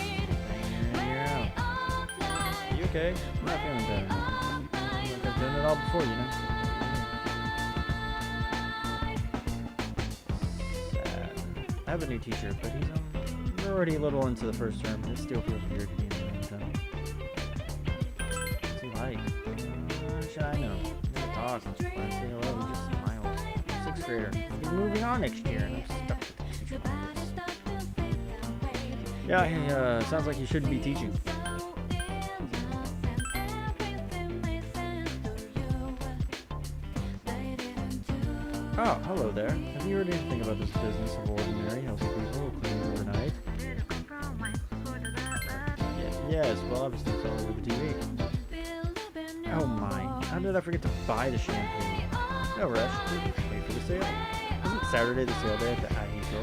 in, year out. You okay? I'm not feeling better. Like I've done it all before, you know? Sad. I have a new teacher, but he's already a little into the first term, and it still feels weird to be in the meantime. What's he like? Should I know? We never talk. When I say hello, he just smiles. Sixth grader. He's moving on next year, and I'm stuck with this teacher. Yeah, he sounds like he shouldn't be teaching. Oh, hello there. Have you heard anything about this business of ordinary, healthy people who clean overnight? Yes, well, obviously it's all over the TV. Oh my, how did I forget to buy the shampoo? No rush, just wait for the sale. Isn't Saturday the sale day at the Ahito?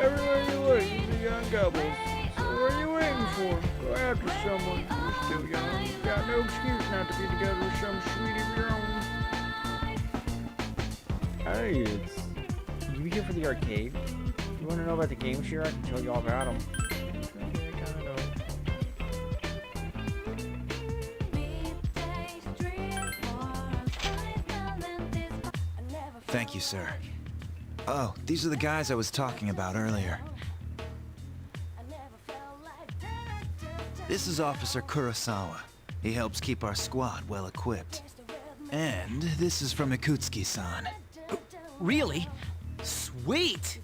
Everywhere you look, you see young couples. So what are you waiting for? Go after someone. You're still young. You've got no excuse not to be together with some sweetie of your own. Hey, you here for the arcade? You want to know about the games here? I can tell you all about them. Okay, I kind of know. Thank you, sir. Oh, these are the guys I was talking about earlier. This is Officer Kurosawa. He helps keep our squad well equipped. And this is from Ikutsuki-san. Really? Sweet!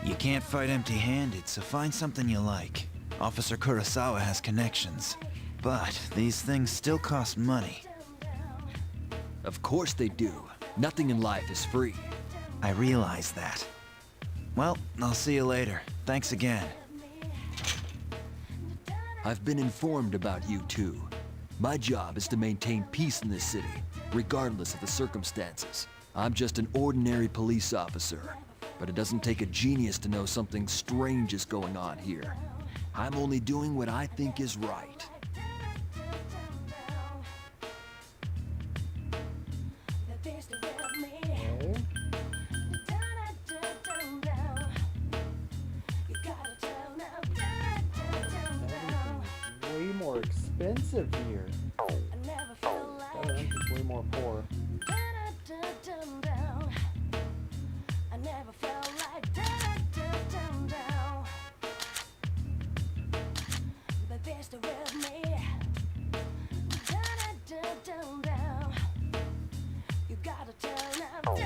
You can't fight empty-handed, so find something you like. Officer Kurosawa has connections. But these things still cost money. Of course they do. Nothing in life is free. I realize that. Well, I'll see you later. Thanks again. I've been informed about you two. My job is to maintain peace in this city, regardless of the circumstances. I'm just an ordinary police officer, but it doesn't take a genius to know something strange is going on here. I'm only doing what I think is right. expensive here. Southern is way more poor. I never felt like down. But there's the real me. Down. You gotta turn up down.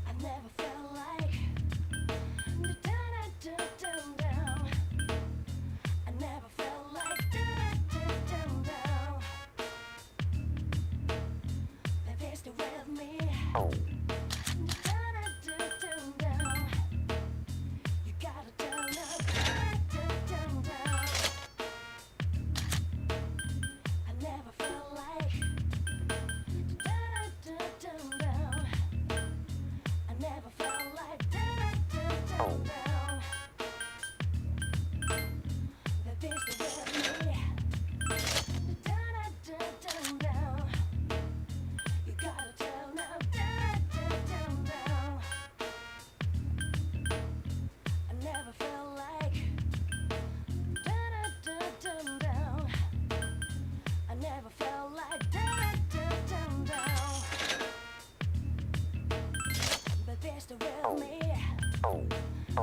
I never felt like down. I never felt like down. But there's the real me. Down. You gotta turn up down. I never felt like down. I never felt like down. But there's the real me. Down. You gotta turn up down. I never felt like down. I never felt like down. But there's the real me. I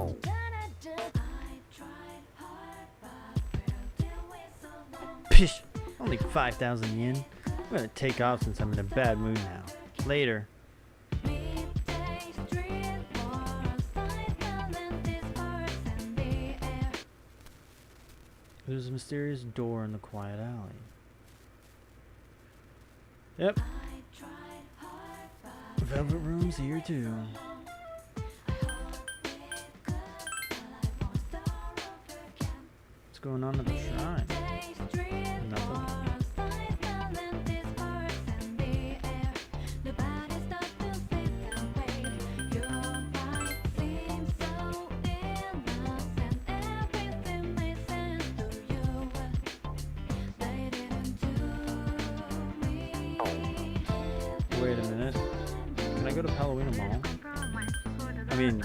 tried hard, but we're doing so long. Pish! Only 5,000 yen. I'm gonna take off since I'm in a bad mood now. Later. There's a mysterious door in the quiet alley. Yep. Velvet Room's here too. What's going on at the shrine? Nothing. Wait a minute. Can I go to Palomino Mall? I mean,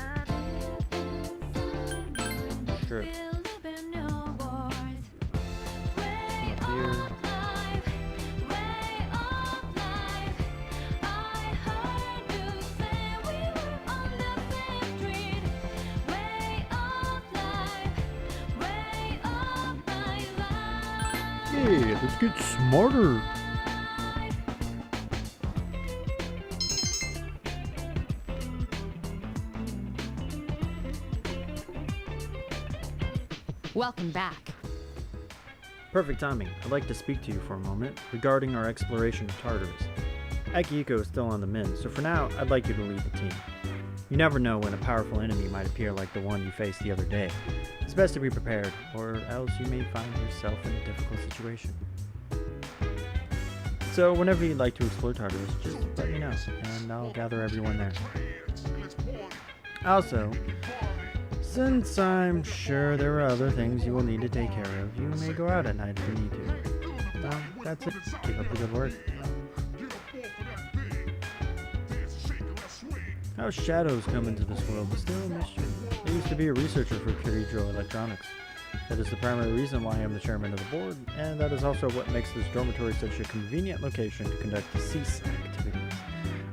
sure. Up here. Hey, let's get smarter. Welcome back. Perfect timing. I'd like to speak to you for a moment regarding our exploration of Tartarus. Akihiko is still on the mend, so for now, I'd like you to lead the team. You never know when a powerful enemy might appear like the one you faced the other day. It's best to be prepared, or else you may find yourself in a difficult situation. So whenever you'd like to explore Tartarus, just let me know, and I'll gather everyone there. Also, since I'm sure there are other things you will need to take care of, you may go out at night if you need to. Well, that's it. Keep up the good work. How shadows come into this world is still a mystery. I used to be a researcher for Kirijo Electronics. That is the primary reason why I am the chairman of the board, and that is also what makes this dormitory such a convenient location to conduct the cease activities.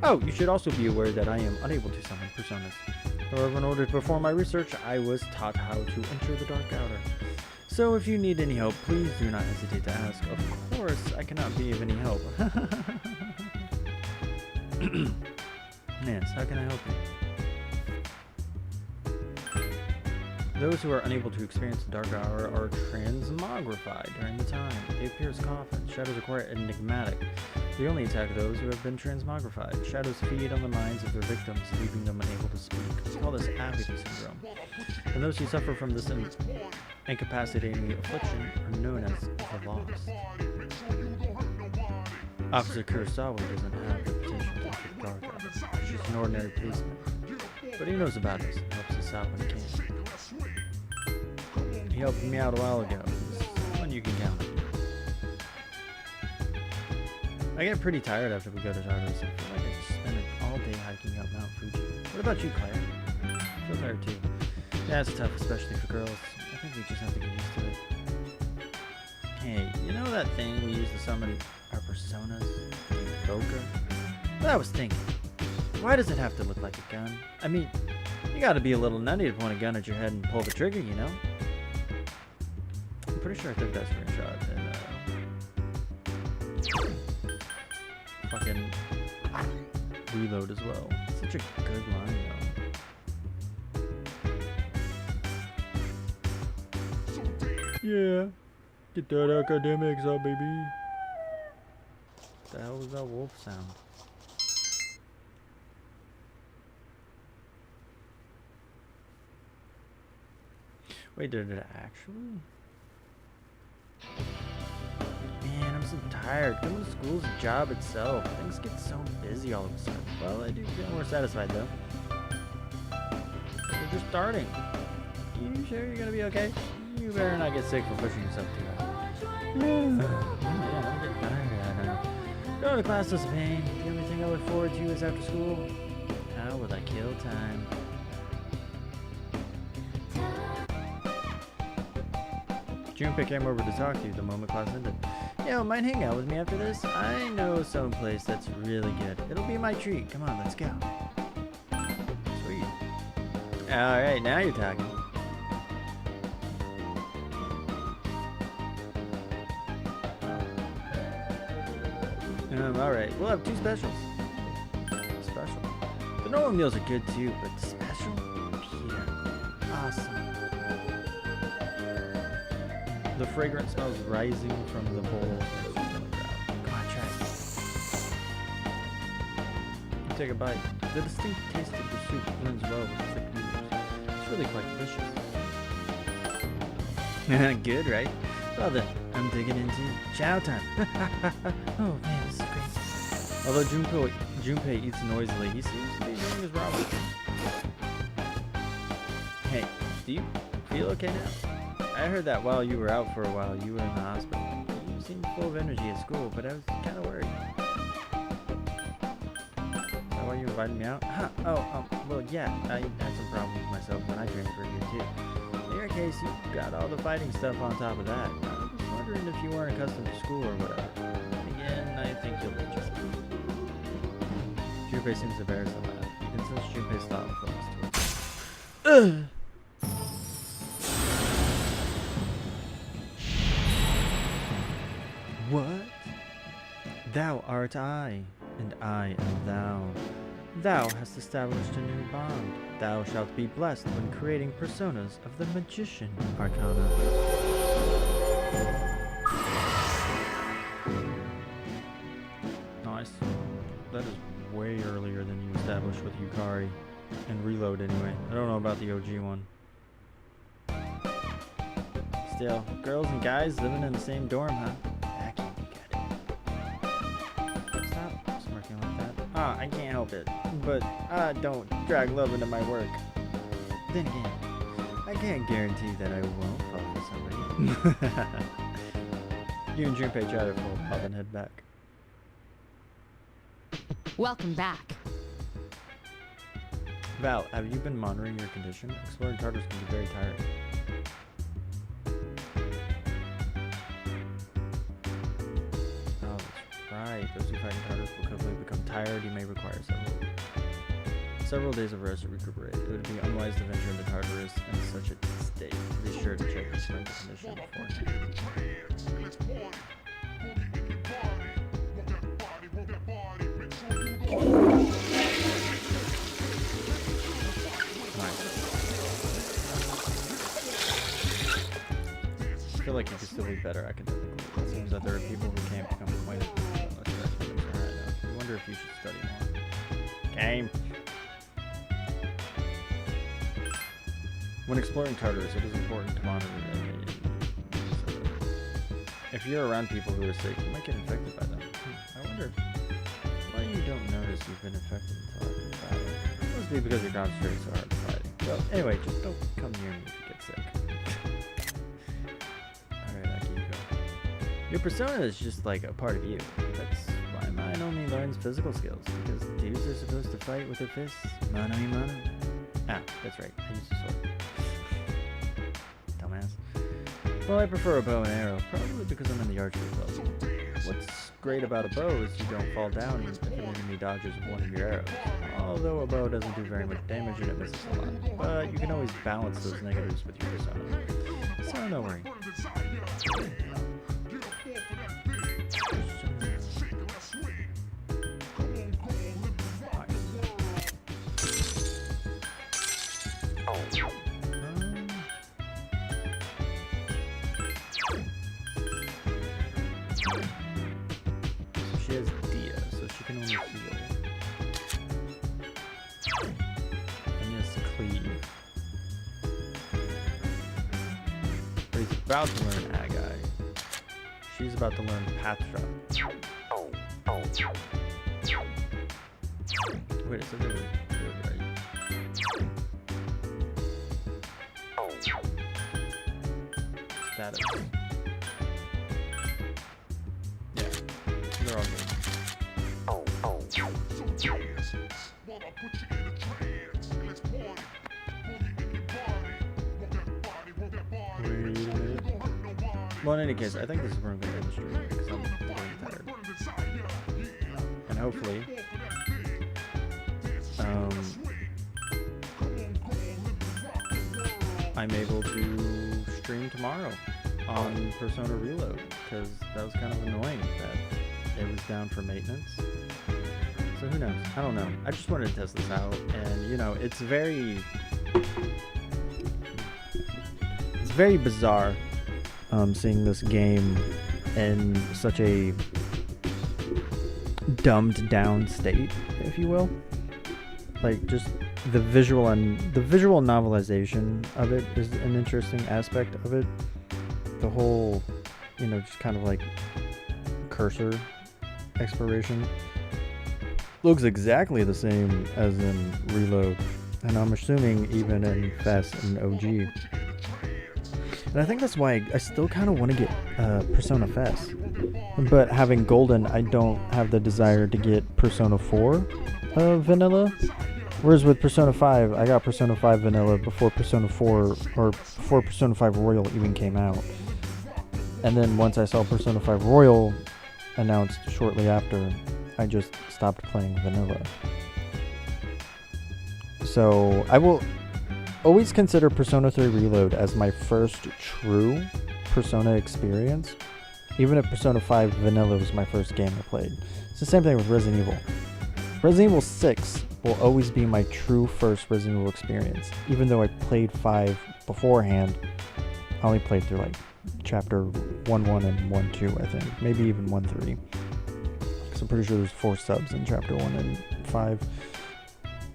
Oh, you should also be aware that I am unable to summon personas. However, in order to perform my research, I was taught how to enter the Dark Outer. So if you need any help, please do not hesitate to ask. Of course, I cannot be of any help. Yes, how can I help you? Those who are unable to experience the Dark Hour are transmogrified during the time. They appear as coffins. Shadows are quite enigmatic. They only attack those who have been transmogrified. Shadows feed on the minds of their victims, leaving them unable to speak. We call this apathy syndrome. And those who suffer from this incapacitating affliction are known as the Lost. Officer Kurosawa doesn't have the potential to enter the Dark Hour. She's an ordinary policeman. But he knows about us and helps us out when he can. He helped me out a while ago. When you can count. I get pretty tired after we go to Tartarus. I feel like I just spend all day hiking up Mount Fuji. What about you, Claire? I feel tired too. Yeah, it's tough, especially for girls. I think we just have to get used to it. Hey, you know that thing we use to summon our personas? Evoker? Well, I was thinking, why does it have to look like a gun? I mean, you gotta be a little nutty to point a gun at your head and pull the trigger, you know? I'm pretty sure I took that screenshot and fucking reload as well. Such a good line though. Yeah. Get that academics up, baby. What the hell was that wolf sound? Wait, did it actually? Man, I'm so tired. Going to school's a job itself. Things get so busy all of a sudden. Well, I do feel more satisfied though. We're just starting. You sure you're gonna be okay? You better not get sick for pushing yourself too hard. Man, I'm getting tired. Going to class is a pain. The only thing I look forward to is after school. How will I kill time? Junpei came over to talk to you the moment class ended. Yo, mind hang out with me after this? I know some place that's really good. It'll be my treat. Come on, let's go. Sweet. Alright, now you're talking. Alright, we'll have 2 specials. Special. The normal meals are good too, but special? Yeah. Awesome. The fragrance smells rising from the bowl. Come on, try it. You take a bite. The distinct taste of the soup blends well with the thick noodles. It's really quite delicious. Good, right? Well then, I'm digging into chow time. Oh man, this is great. Although Junpei eats noisily, he seems to be doing his Robert. Hey, do you feel okay now? I heard that while you were out for a while, you were in the hospital. You seemed full of energy at school, but I was kind of worried. Is that why you invited me out? Huh? Oh, well, yeah, I had some problems with myself when I transferred here too. In your case, you got all the fighting stuff on top of that. I was wondering if you weren't accustomed to school or whatever. Again, I think you'll be just fine. Junpei seems embarrassed to laugh. You can sense Junpei's thoughtfulness towards you. What? Thou art I, and I am thou. Thou hast established a new bond. Thou shalt be blessed when creating personas of the Magician Arcana. Nice. That is way earlier than you established with Yukari. And Reload anyway. I don't know about the OG one. Still, girls and guys living in the same dorm, huh? That can't be good. Stop smirking like that. Ah, I can't help it. But don't drag love into my work. Then again, I can't guarantee that I won't fall for somebody. You and Junpei try to pull up and head back. Welcome back. Val, have you been monitoring your condition? Exploring Tartarus can be very tiring. Oh, that's right. Those who fight in Tartarus will quickly become tired. You may require several days of rest to recuperate. It would be unwise to venture into Tartarus in such a state. Be sure to check your mental condition beforehand. I feel like you could still be better academically. It seems that there are people who can't become acquainted with you unless your academics are high enough. I wonder if you should study more. Game. When exploring Tartarus, it is important to monitor it. If you're around people who are sick, you might get infected by them. I wonder why you don't notice you've been infected until after the battle. It must be because you're concentrating so hard on fighting. Well, anyway, just don't come near me if you get sick. Alright, Akihiko. Your persona is just like a part of you. That's why mine only learns physical skills, because dudes are supposed to fight with their fists. Mano a mano. Ah, that's right. I use a sword. Dumbass. Well, I prefer a bow and arrow, probably because I'm in the archery club. What's great about a bow is you don't fall down if an enemy dodges one of your arrows. Although a bow doesn't do very much damage and it misses a lot. But you can always balance those negatives with your persona. So no worry. She has Dia, so she can only heal. And this Cleave. But he's about to learn Agai. She's about to learn Patra. Wait, it's a really good, right? Status. Yeah, they're all good. Well, in any case, I think this is where I'm going to end the stream because I'm getting tired. And hopefully, I'm able to stream tomorrow on Persona Reload because that was kind of annoying that it was down for maintenance. So who knows? I don't know. I just wanted to test this out, and you know, it's very bizarre seeing this game in such a dumbed down state, if you will. Like, just the visual novelization of it is an interesting aspect of it. The whole, you know, just kind of like cursor exploration looks exactly the same as in Reload, and I'm assuming even in FES and OG. And I think that's why I still kind of want to get Persona FES. But having Golden, I don't have the desire to get Persona 4 Vanilla. Whereas with Persona 5, I got Persona 5 Vanilla before Persona 4, or before Persona 5 Royal even came out. And then once I saw Persona 5 Royal announced shortly after, I just stopped playing Vanilla. So I will always consider Persona 3 Reload as my first true Persona experience, even if Persona 5 Vanilla was my first game I played. It's the same thing with Resident Evil. Resident Evil 6 will always be my true first Resident Evil experience. Even though I played 5 beforehand, I only played through like chapter 1-1 and 1-2, I think. Maybe even 1-3. Because I'm pretty sure there's 4 subs in chapter 1 and 5.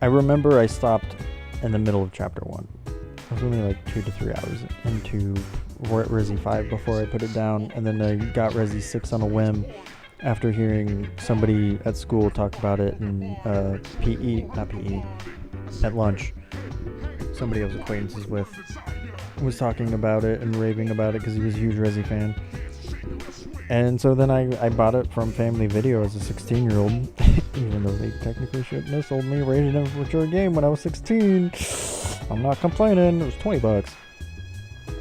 I remember I stopped in the middle of chapter 1. I was only like 2 to 3 hours into Resi 5 before I put it down, and then I got Resi 6 on a whim after hearing somebody at school talk about it in at lunch. Somebody I was acquaintances with was talking about it and raving about it because he was a huge Resi fan. And so then I bought it from Family Video as a 16-year-old, even though they technically shouldn't have sold me a rated and mature game when I was 16. I'm not complaining, it was $20.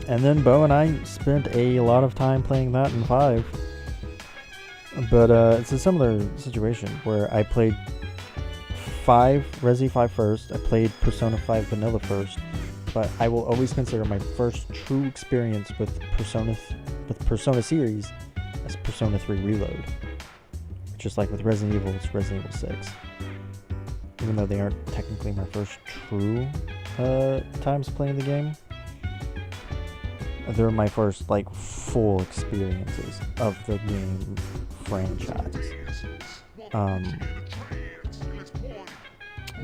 And then Bo and I spent a lot of time playing that in 5. But it's a similar situation where I played Resi 5 first, I played Persona 5 Vanilla first, but I will always consider my first true experience with Persona series as Persona 3 Reload. Just like with Resident Evil, it's Resident Evil 6. Even though they aren't technically my first true times playing the game, they're my first like full experiences of the game franchise.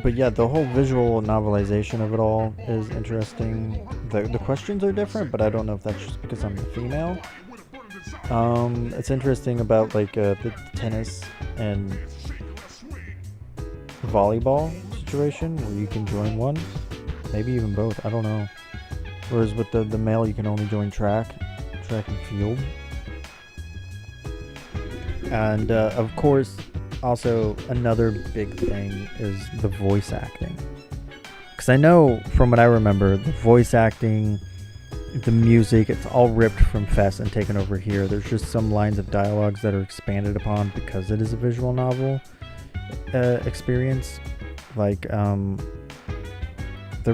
But yeah, the whole visual novelization of it all is interesting. The questions are different, but I don't know if that's just because I'm a female. It's interesting about like the tennis and volleyball situation where you can join one, maybe even both, I don't know. Whereas with the male you can only join track and field. And of course, also another big thing is the voice acting. Because I know from what I remember, the voice acting The music, it's all ripped from Fest and taken over here. There's just some lines of dialogues that are expanded upon because it is a visual novel experience. Like, there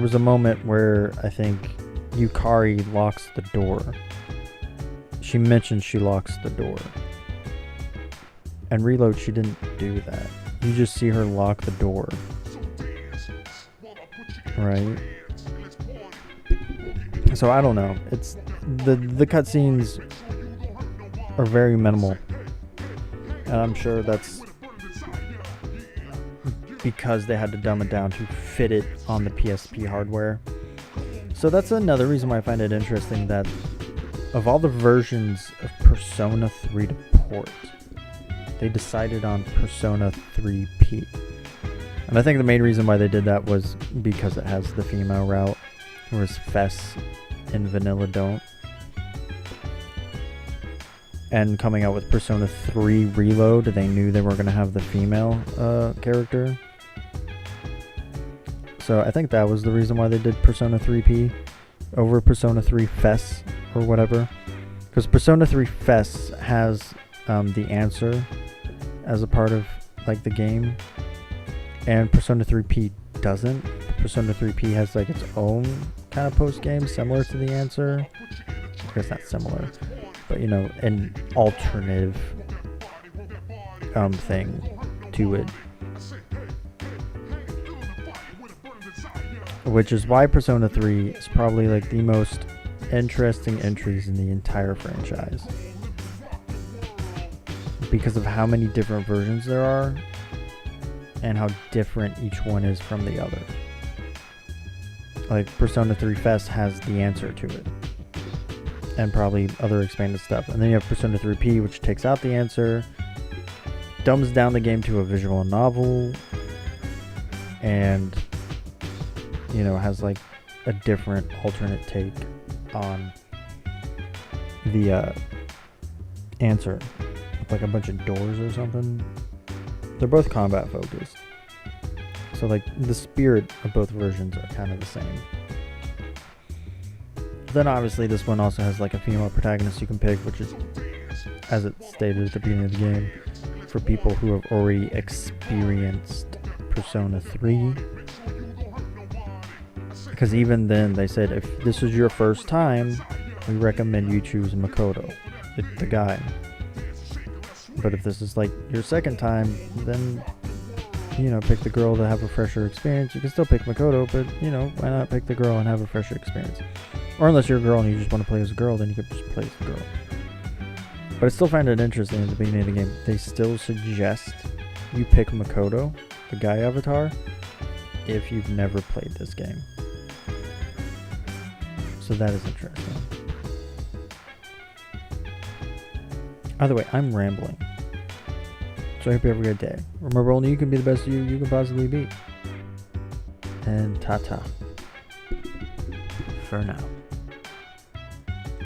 was a moment where I think Yukari locks the door. She mentions she locks the door. And Reload, she didn't do that. You just see her lock the door. Right? So I don't know. It's the cutscenes are very minimal. And I'm sure that's because they had to dumb it down to fit it on the PSP hardware. So that's another reason why I find it interesting that of all the versions of Persona 3 to port, they decided on Persona 3P. And I think the main reason why they did that was because it has the female route, whereas Fess and Vanilla don't. And coming out with Persona 3 Reload, they knew they were going to have the female character. So I think that was the reason why they did Persona 3P over Persona 3 Fess or whatever. Because Persona 3 Fess has the answer as a part of like the game, and Persona 3P doesn't. Persona 3P has like its own kind of post game similar to the answer. I guess not similar, but you know, an alternative thing to it. Which is why Persona 3 is probably like the most interesting entries in the entire franchise. Because of how many different versions there are and how different each one is from the other. Like Persona 3 Fest has the answer to it. And probably other expanded stuff. And then you have Persona 3P, which takes out the answer, dumbs down the game to a visual novel, and you know, has like a different alternate take on the answer. With like a bunch of doors or something. They're both combat focused. So like the spirit of both versions are kind of the same. Then obviously this one also has like a female protagonist you can pick, which is, as it stated at the beginning of the game, for people who have already experienced Persona 3. Because even then they said if this is your first time, we recommend you choose Makoto, the guy. But if this is like your second time, then, you know, pick the girl to have a fresher experience. You can still pick Makoto, but, you know, why not pick the girl and have a fresher experience? Or unless you're a girl and you just want to play as a girl, then you could just play as a girl. But I still find it interesting at the beginning of the game. They still suggest you pick Makoto, the guy avatar, if you've never played this game. So that is interesting. Either way, I'm rambling. So I hope you have a good day. Remember, only you can be the best you can possibly be. And ta-ta. For now.